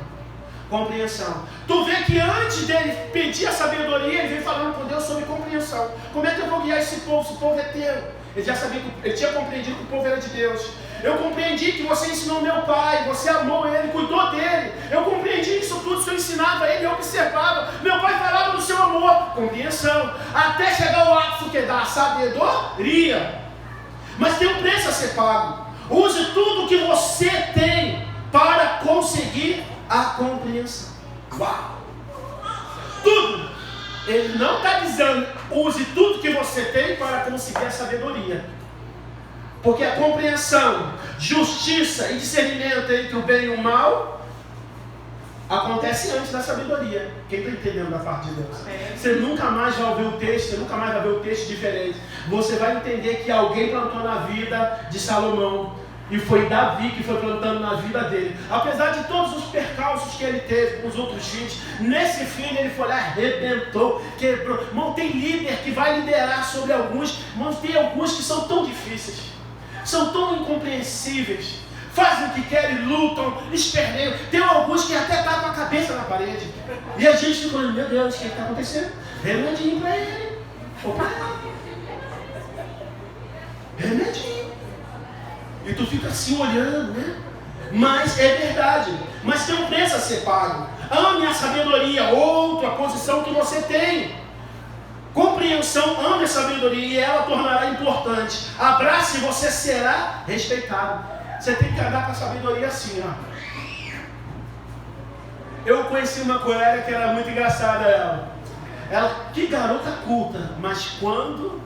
Compreensão. Tu vê que antes dele pedir a sabedoria, ele vem falando com Deus sobre compreensão. Como é que eu vou guiar esse povo? Esse povo é teu. Ele já sabia, ele tinha compreendido que o povo era de Deus. Eu compreendi que você ensinou meu pai, você amou ele, cuidou dele. Eu compreendi isso tudo, o Senhor ensinava ele, eu observava. Meu pai falava do seu amor, compreensão. Até chegar ao ápice que dá a sabedoria. Mas tem um preço a ser pago. Use tudo que você tem para conseguir a compreensão. Uau! Tudo! Ele não está dizendo, use tudo que você tem para conseguir a sabedoria. Porque a compreensão, justiça e discernimento entre o bem e o mal acontece antes da sabedoria. Quem está entendendo da parte de Deus? Você nunca mais vai ouvir o texto, você nunca mais vai ver o texto diferente. Você vai entender que alguém plantou na vida de Salomão. E foi Davi que foi plantando na vida dele. Apesar de todos os percalços que ele teve com os outros filhos, nesse filho ele foi lá, arrebentou, quebrou. Irmão, tem líder que vai liderar sobre alguns, mas tem alguns que são tão difíceis, são tão incompreensíveis, fazem o que querem, lutam, esperneiam. Tem alguns que até estão com a cabeça na parede. E a gente fica falando, meu Deus, o que está acontecendo? Remedinho para ele. Opa! Remedinho. E tu fica assim olhando, né? Mas é verdade. Mas tem um preço a ser pago. Ame a sabedoria, outra posição que você tem. Compreensão, ame a sabedoria e ela tornará importante. Abrace e você será respeitado. Você tem que andar com a sabedoria assim, ó. Eu conheci uma colega que era muito engraçada, ela, que garota culta, mas quando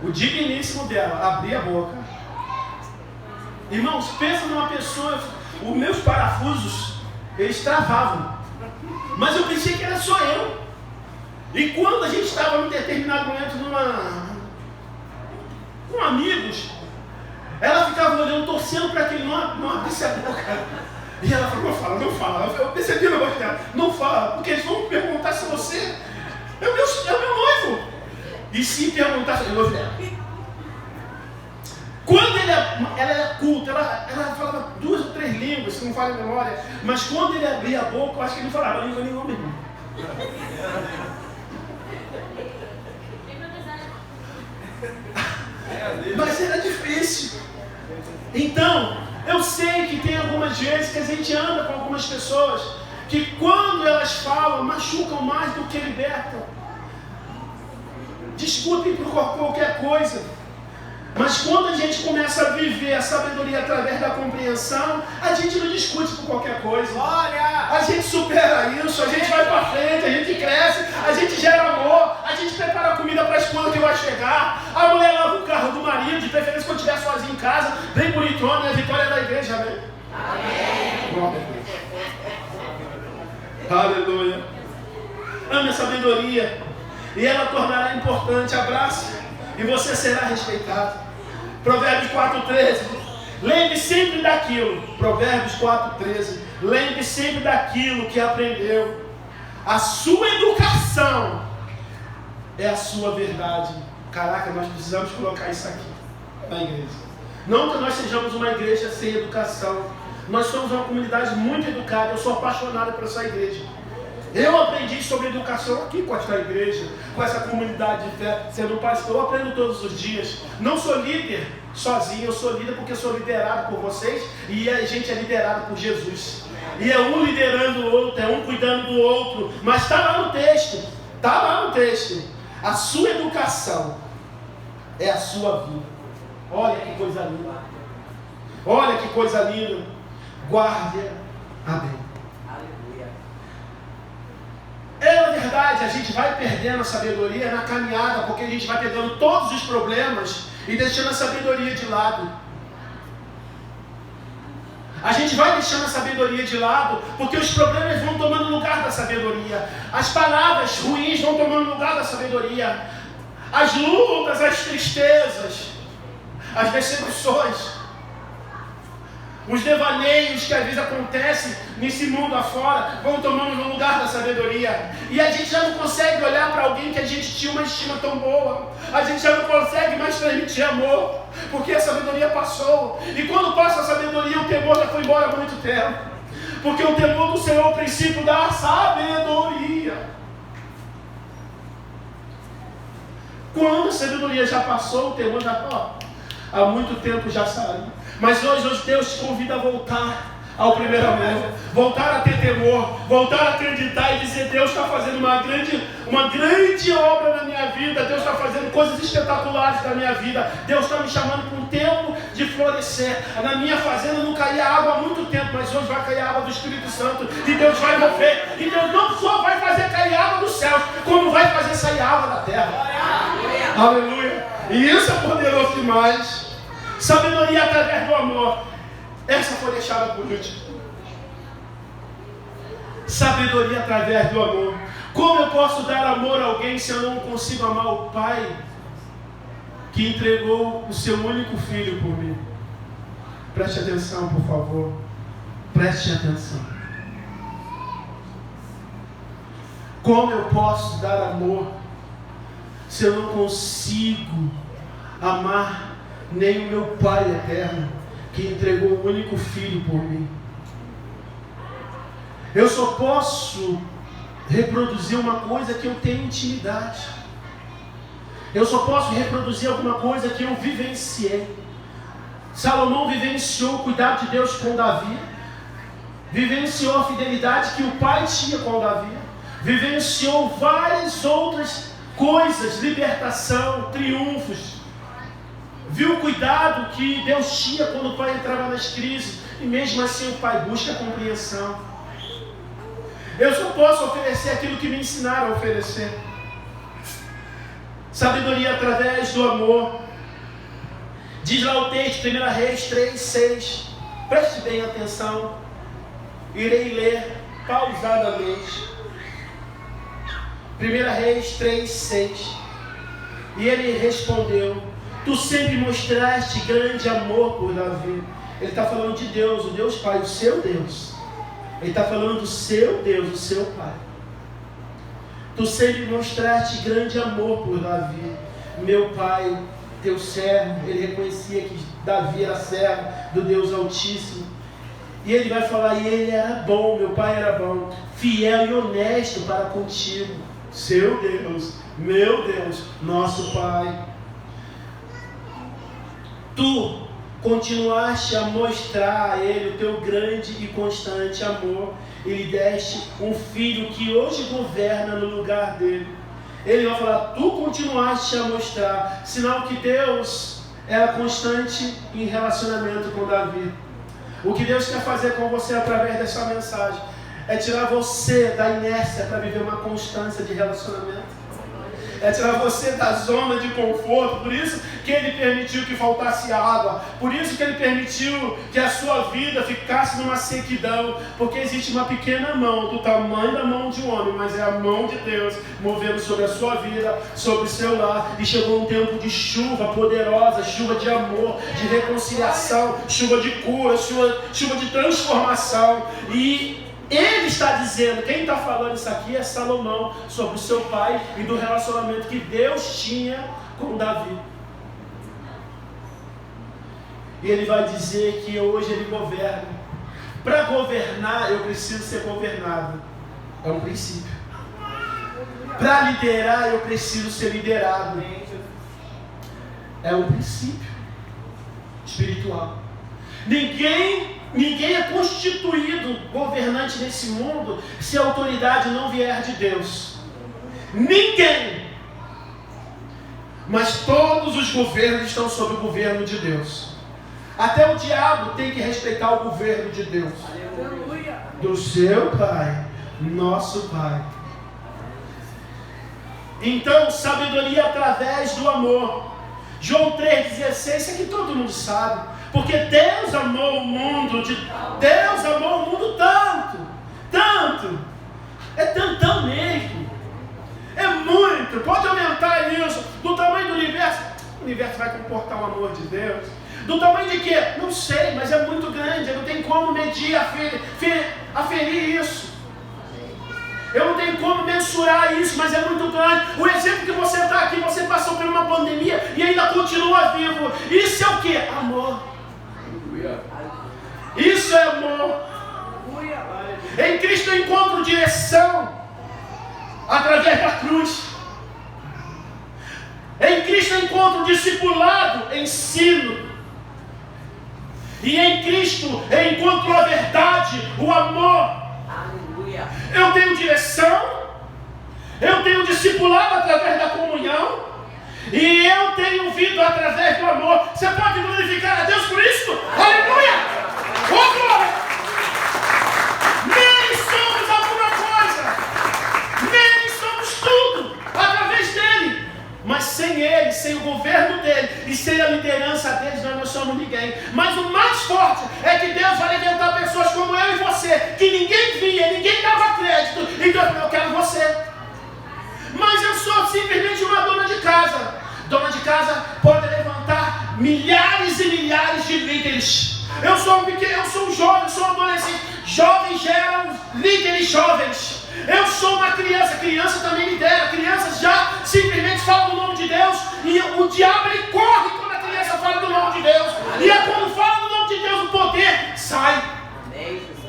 o digníssimo dela abria a boca, irmãos, pensa numa pessoa, os meus parafusos, eles travavam. Mas eu pensei que era só eu. E quando a gente estava num determinado momento com amigos, ela ficava olhando, torcendo para que ele não abrisse a boca. E ela falou, não fala. Eu percebi o negócio dela, não fala, porque eles vão perguntar se você é o meu noivo. E se perguntar se é o noivo dela. Quando ela era culta, ela falava 2 ou 3 línguas, se não fala a memória, mas quando ele abria a boca, eu acho que ele não falava língua nenhuma mesmo. Mas era difícil. Então, eu sei que tem algumas vezes que a gente anda com algumas pessoas que quando elas falam, machucam mais do que libertam. Discutem por qualquer coisa. Mas quando a gente começa a viver a sabedoria através da compreensão, a gente não discute por qualquer coisa. Olha! A gente supera isso, a gente vai para frente, a gente cresce, a gente gera amor, a gente prepara comida para a esposa que vai chegar, a mulher lava o carro do marido, de preferência quando estiver sozinho em casa, bem bonitona, a vitória da igreja, amém? Amém! Aleluia! Ame a sabedoria e ela tornará importante. Abraço e você será respeitado. Provérbios 4,13. Lembre sempre daquilo. Provérbios 4,13. Lembre sempre daquilo que aprendeu. A sua educação é a sua verdade. Caraca, nós precisamos colocar isso aqui na igreja. Não que nós sejamos uma igreja sem educação. Nós somos uma comunidade muito educada. Eu sou apaixonado por essa igreja. Eu aprendi sobre educação aqui com esta igreja, com essa comunidade de fé, sendo pastor. Eu aprendo todos os dias. Não sou líder sozinho, eu sou líder porque sou liderado por vocês e a gente é liderado por Jesus. E é um liderando o outro, é um cuidando do outro. Mas está lá no texto, está lá no texto. A sua educação é a sua vida. Olha que coisa linda. Olha que coisa linda. Guarde-a bem. É verdade, a gente vai perdendo a sabedoria na caminhada, porque a gente vai pegando todos os problemas e deixando a sabedoria de lado. A gente vai deixando a sabedoria de lado, porque os problemas vão tomando lugar da sabedoria. As palavras ruins vão tomando lugar da sabedoria. As lutas, as tristezas, as decepções, os devaneios que às vezes acontecem nesse mundo afora vão tomando lugar da sabedoria. E a gente já não consegue olhar para alguém que a gente tinha uma estima tão boa. A gente já não consegue mais transmitir amor, porque a sabedoria passou. E quando passa a sabedoria, o temor já foi embora há muito tempo. Porque o temor do Senhor é o princípio da sabedoria. Quando a sabedoria já passou, o temor já há muito tempo já saiu. Mas hoje Deus te convida a voltar ao primeiro amor, voltar a ter temor, voltar a acreditar e dizer: Deus está fazendo uma grande obra na minha vida, Deus está fazendo coisas espetaculares na minha vida, Deus está me chamando para um tempo de florescer. Na minha fazenda não caía água há muito tempo, mas hoje vai cair água do Espírito Santo e Deus vai mover. E Deus não só vai fazer cair água dos céus, como vai fazer sair água da terra. Aleluia! E isso é poderoso demais. Sabedoria através do amor. Essa foi deixada por último. Sabedoria através do amor. Como eu posso dar amor a alguém se eu não consigo amar o Pai que entregou o seu único filho por mim? Preste atenção, por favor. Preste atenção. Como eu posso dar amor se eu não consigo amar nem o meu Pai eterno que entregou o único filho por mim? Eu só posso reproduzir uma coisa que eu tenho intimidade. Eu só posso reproduzir alguma coisa que eu vivenciei. Salomão vivenciou o cuidado de Deus com Davi, vivenciou a fidelidade que o pai tinha com Davi, vivenciou várias outras coisas, libertação, triunfos. Viu o cuidado que Deus tinha quando o pai entrava nas crises. E mesmo assim o pai busca a compreensão. Eu só posso oferecer aquilo que me ensinaram a oferecer. Sabedoria através do amor. Diz lá o texto, 1 Reis 3:6. Preste bem atenção. Irei ler pausadamente. 1 Reis 3:6. E ele respondeu: Tu sempre mostraste grande amor por Davi. Ele está falando de Deus, o Deus Pai, o seu Deus. Ele está falando do seu Deus, o seu Pai. Tu sempre mostraste grande amor por Davi. Meu pai, teu servo, ele reconhecia que Davi era servo do Deus Altíssimo. E ele vai falar: e ele era bom, meu pai era bom, fiel e honesto para contigo. Seu Deus, meu Deus, nosso Pai. Tu continuaste a mostrar a ele o teu grande e constante amor e lhe deste um filho que hoje governa no lugar dele. Ele vai falar: tu continuaste a mostrar, sinal que Deus era constante em relacionamento com Davi. O que Deus quer fazer com você através dessa mensagem é tirar você da inércia para viver uma constância de relacionamento. É tirar você da zona de conforto. Por isso que Ele permitiu que faltasse água. Por isso que Ele permitiu que a sua vida ficasse numa sequidão. Porque existe uma pequena mão, do tamanho da mão de um homem, mas é a mão de Deus movendo sobre a sua vida, sobre o seu lar. E chegou um tempo de chuva poderosa, chuva de amor, de reconciliação, chuva de cura, chuva de transformação. E Ele está dizendo, quem está falando isso aqui é Salomão, sobre o seu pai e do relacionamento que Deus tinha com Davi. E ele vai dizer que hoje ele governa. Para governar, eu preciso ser governado. É um princípio. Para liderar, eu preciso ser liderado. É um princípio espiritual. Ninguém é constituído governante nesse mundo se a autoridade não vier de Deus. Ninguém. Mas todos os governos estão sob o governo de Deus. Até o diabo tem que respeitar o governo de Deus. Aleluia. Do seu Pai, nosso Pai. Então, sabedoria através do amor. João 3,16, isso aqui todo mundo sabe. Porque Deus amou o mundo, Deus amou o mundo tanto, é tantão mesmo, é muito, pode aumentar isso, do tamanho do universo, o universo vai comportar o amor de Deus, do tamanho de quê? Não sei, mas é muito grande, eu não tenho como medir, aferir isso, eu não tenho como mensurar isso, mas é muito grande. O exemplo que você está aqui, você passou por uma pandemia e ainda continua vivo, isso é o quê? Amor. Isso é amor. Em Cristo eu encontro direção através da cruz. Em Cristo eu encontro discipulado, ensino. E em Cristo eu encontro a verdade, o amor. Aleluia. Eu tenho direção, eu tenho discipulado através da comunhão, e eu tenho vindo através do amor. Você pode glorificar a Deus por isso? Aleluia! Oh, glória! Nele somos alguma coisa, nele somos tudo, através dele. Mas sem ele, sem o governo dele e sem a liderança dele, nós não somos ninguém. Mas o mais forte é que Deus vai levantar pessoas como eu e você, que ninguém via, ninguém dava crédito, e Deus falou: eu quero você. Mas eu sou simplesmente uma dona de casa. Dona de casa pode levantar milhares e milhares de líderes. Eu sou um jovem, eu sou um adolescente. Jovens geram líderes jovens. Eu sou uma criança, criança também lidera. Crianças já simplesmente falam do nome de Deus, e o diabo ele corre quando a criança fala do nome de Deus. E é quando fala do nome de Deus, o poder sai. Amém, Jesus.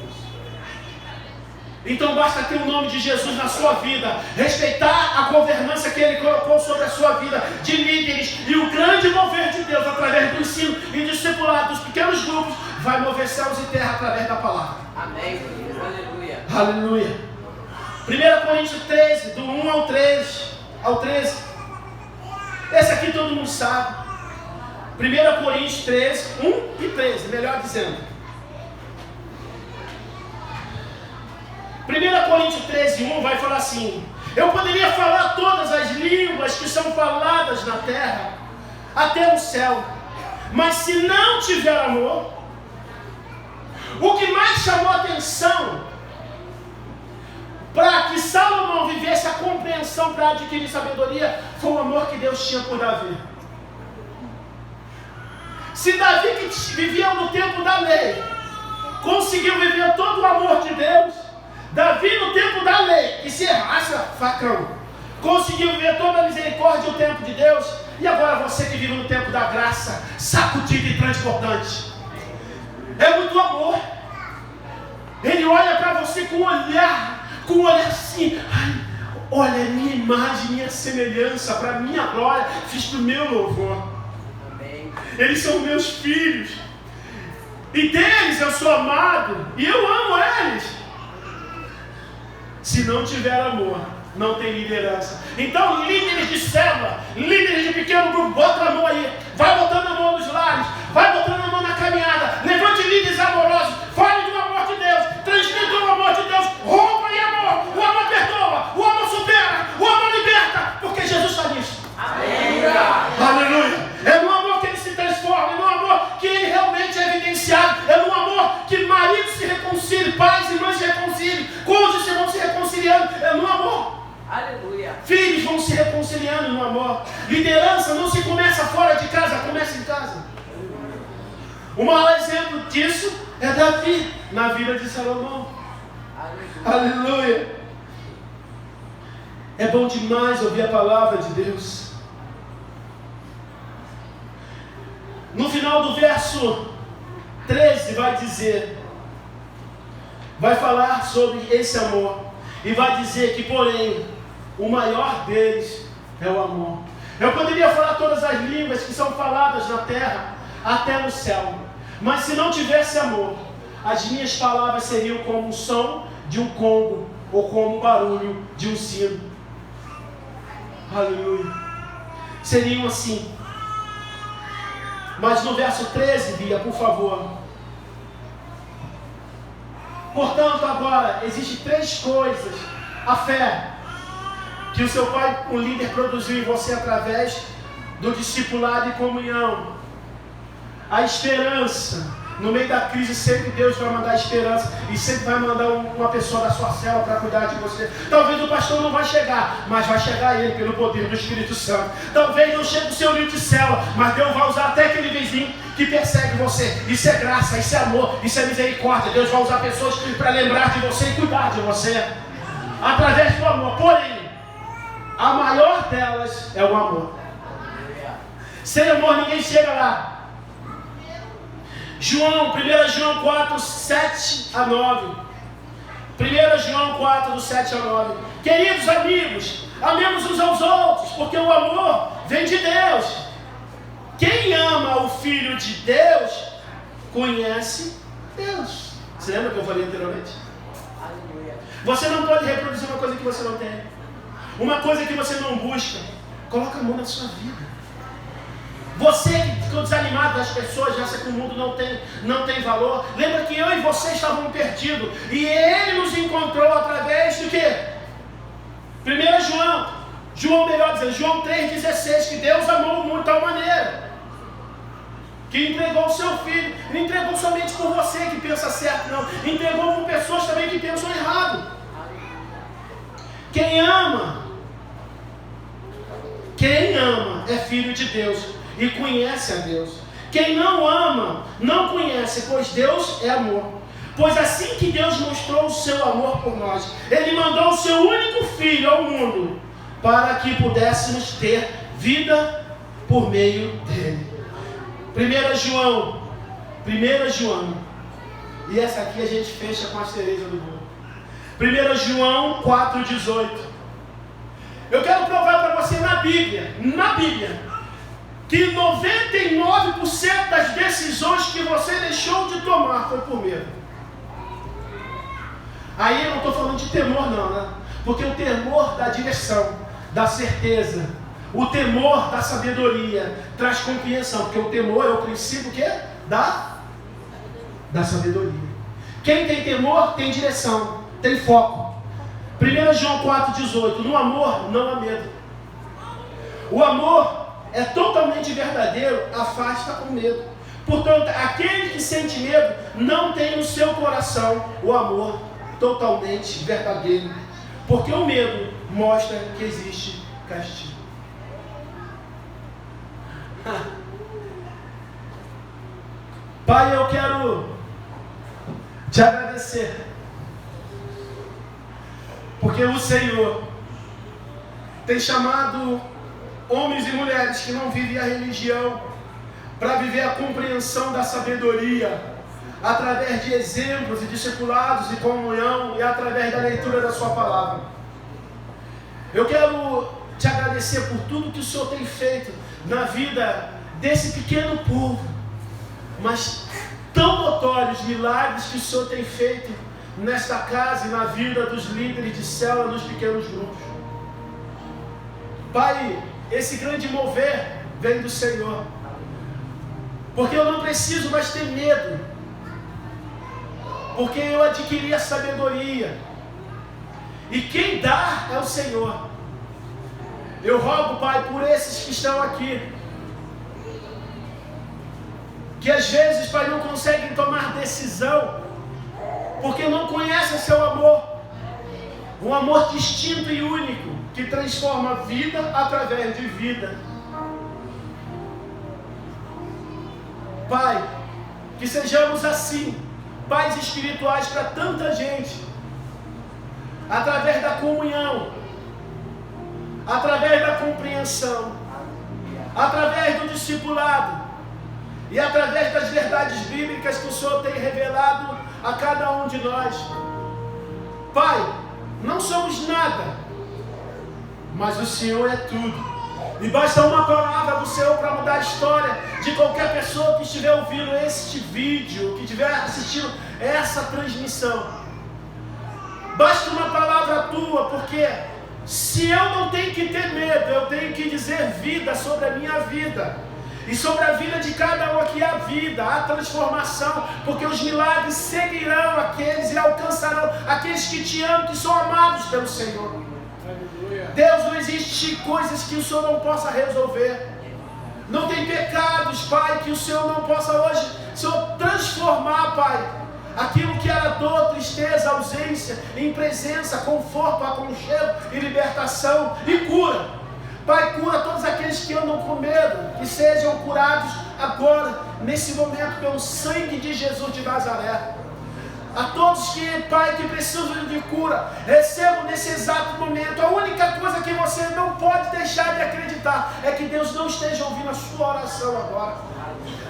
Então basta ter o nome de Jesus na sua vida, respeitar a governança que Ele colocou sobre a sua vida, de líderes, e o grande mover de Deus através do ensino e discipulado dos pequenos grupos vai mover céus e terra através da palavra. Amém, Jesus. Aleluia. Aleluia. 1 Coríntios 13, do 1 ao 13. Esse aqui todo mundo sabe. 1 Coríntios 13, 1 e 13, melhor dizendo. 1 Coríntios 13, 1 vai falar assim: eu poderia falar todas as línguas que são faladas na terra, até no céu, mas se não tiver amor. O que mais chamou a atenção para que Salomão vivesse a compreensão para adquirir sabedoria foi o amor que Deus tinha por Davi. Se Davi, que vivia no tempo da lei, conseguiu viver todo o amor de Deus, Davi no tempo da lei, que se errasse, facão, conseguiu viver toda a misericórdia e o tempo de Deus. E agora você que vive no tempo da graça, sacudido e transbordante, é muito amor. Ele olha para você com um olhar assim: ai, olha, minha imagem, minha semelhança, para minha glória, fiz para o meu louvor. Amém. Eles são meus filhos, e deles eu sou amado, e eu amo eles. Se não tiver amor, não tem liderança. Então, líderes de célula, líderes de pequeno grupo, bota a mão aí, vai botando a mão nos lares, vai botando a mão na caminhada, levante líderes amorosos, fale do amor de Deus, transmita o amor de Deus, roupa e amor, o amor perdoa, o amor supera, o amor liberta, porque Jesus está nisso. Amém. Aleluia! É no amor que ele se transforma, é no amor que ele realmente é evidenciado, é no amor que maridos se reconciliem, pais e mães se reconciliem, cônjuges vão se reconciliando, é no amor. Aleluia. Filhos vão se reconciliando no amor. Liderança não se começa fora de casa, começa em casa. O maior exemplo disso é Davi, na vida de Salomão. Aleluia. Aleluia! É bom demais ouvir a palavra de Deus. No final do verso 13 vai dizer, vai falar sobre esse amor, e vai dizer que, porém, o maior deles é o amor. Eu poderia falar todas as línguas que são faladas na terra, até no céu, mas se não tivesse amor, as minhas palavras seriam como o som de um congo, ou como o barulho de um sino. Aleluia! Seriam assim. Mas no verso 13, Bia, por favor. Portanto, agora, existem 3 coisas. A fé, que o seu pai, o líder, produziu em você através do discipulado e comunhão. A esperança. No meio da crise, sempre Deus vai mandar esperança. E sempre vai mandar uma pessoa da sua célula para cuidar de você. Talvez o pastor não vai chegar, mas vai chegar ele pelo poder do Espírito Santo. Talvez não chegue o seu líder de célula, mas Deus vai usar até aquele vizinho que persegue você. Isso é graça, isso é amor, isso é misericórdia. Deus vai usar pessoas para lembrar de você e cuidar de você, através do amor. Porém, a maior delas é o amor. Sem amor ninguém chega lá. 1 João 4, 7 a 9. 1 João 4, do 7 ao 9. Queridos amigos, amemos uns aos outros, porque o amor vem de Deus. Quem ama o Filho de Deus, conhece Deus. Você lembra que eu falei anteriormente? Aleluia. Você não pode reproduzir uma coisa que você não tem. Uma coisa que você não busca. Coloca a mão na sua vida. Você que ficou desanimado das pessoas, já que o mundo não tem valor. Lembra que eu e você estávamos perdidos. E Ele nos encontrou através do quê? 1 João melhor dizendo, João 3,16, que Deus amou o mundo de tal maneira que entregou o seu Filho. Não entregou somente por você que pensa certo, não. Entregou por pessoas também que pensam errado. Quem ama é filho de Deus e conhece a Deus. Quem não ama, não conhece, pois Deus é amor. Pois assim que Deus mostrou o seu amor por nós, Ele mandou o seu único Filho ao mundo, para que pudéssemos ter vida por meio dele. 1 João, e essa aqui a gente fecha com a cereja do bolo. 1 João 4,18. Eu quero provar para você na Bíblia, que 99% das decisões que você deixou de tomar foi por medo. Aí eu não estou falando de temor não, né? Porque o temor dá direção, dá certeza. O temor da sabedoria traz compreensão, porque o temor é o princípio que é da sabedoria. Quem tem temor tem direção, tem foco. 1 João 4,18. No amor não há medo. O amor é totalmente verdadeiro, afasta o medo. Portanto, aquele que sente medo não tem no seu coração o amor totalmente verdadeiro, porque o medo mostra que existe castigo. Pai, eu quero te agradecer, porque o Senhor tem chamado homens e mulheres que não vivem a religião para viver a compreensão da sabedoria, através de exemplos e discipulados e comunhão e através da leitura da sua palavra. Eu quero te agradecer por tudo que o Senhor tem feito na vida desse pequeno povo, mas tão notórios milagres que o Senhor tem feito nesta casa e na vida dos líderes de célula nos pequenos grupos. Pai, esse grande mover vem do Senhor, porque eu não preciso mais ter medo, porque eu adquiri a sabedoria, e quem dá é o Senhor. Eu rogo, Pai, por esses que estão aqui, que às vezes, Pai, não conseguem tomar decisão, porque não conhecem seu amor, um amor distinto e único, que transforma vida através de vida. Pai, que sejamos assim, pais espirituais para tanta gente, através da comunhão, através da compreensão, através do discipulado e através das verdades bíblicas que o Senhor tem revelado a cada um de nós. Pai, não somos nada, mas o Senhor é tudo. E basta uma palavra do Senhor para mudar a história de qualquer pessoa que estiver ouvindo este vídeo, que estiver assistindo essa transmissão. Basta uma palavra tua, porque se eu não tenho que ter medo, eu tenho que dizer vida sobre a minha vida. E sobre a vida de cada um aqui, a vida, a transformação, porque os milagres seguirão aqueles e alcançarão aqueles que te amam, que são amados pelo Senhor. Deus, não existe coisas que o Senhor não possa resolver. Não tem pecados, Pai, que o Senhor não possa hoje, Senhor, transformar, Pai, aquilo que era dor, tristeza, ausência, em presença, conforto, aconchego e libertação e cura. Pai, cura todos aqueles que andam com medo, que sejam curados agora, nesse momento, pelo sangue de Jesus de Nazaré. A todos que, Pai, que precisam de cura, recebam nesse exato momento. A única coisa que você não pode deixar de acreditar é que Deus não esteja ouvindo a sua oração agora.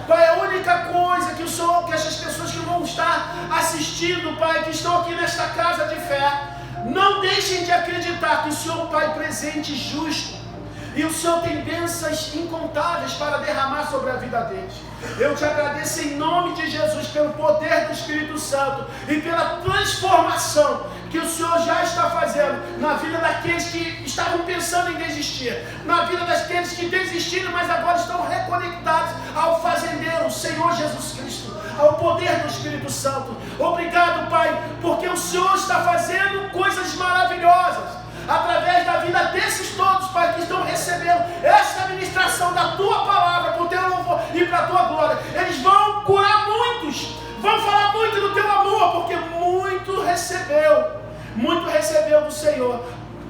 Pai, a única única coisa que o Senhor, que essas pessoas que vão estar assistindo, Pai, que estão aqui nesta casa de fé, não deixem de acreditar que o Senhor, Pai, presente e justo, e o Senhor tem bênçãos incontáveis para derramar sobre a vida deles. Eu te agradeço em nome de Jesus pelo poder do Espírito Santo e pela transformação que o Senhor já está fazendo na vida daqueles que estavam pensando em desistir, na vida daqueles que desistiram, mas agora estão reconectados ao fazendeiro, o Senhor Jesus Cristo, ao poder do Espírito Santo. Obrigado, Pai, porque o Senhor está fazendo coisas maravilhosas através da vida desses todos, Pai, que estão recebendo esta ministração da Tua palavra, para o Teu louvor e para a Tua glória. Eles vão curar muitos, vão falar muito do Teu amor, porque muito recebeu do Senhor.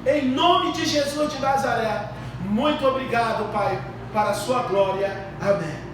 Em nome de Jesus de Nazaré, muito obrigado, Pai, para a Sua glória. Amém.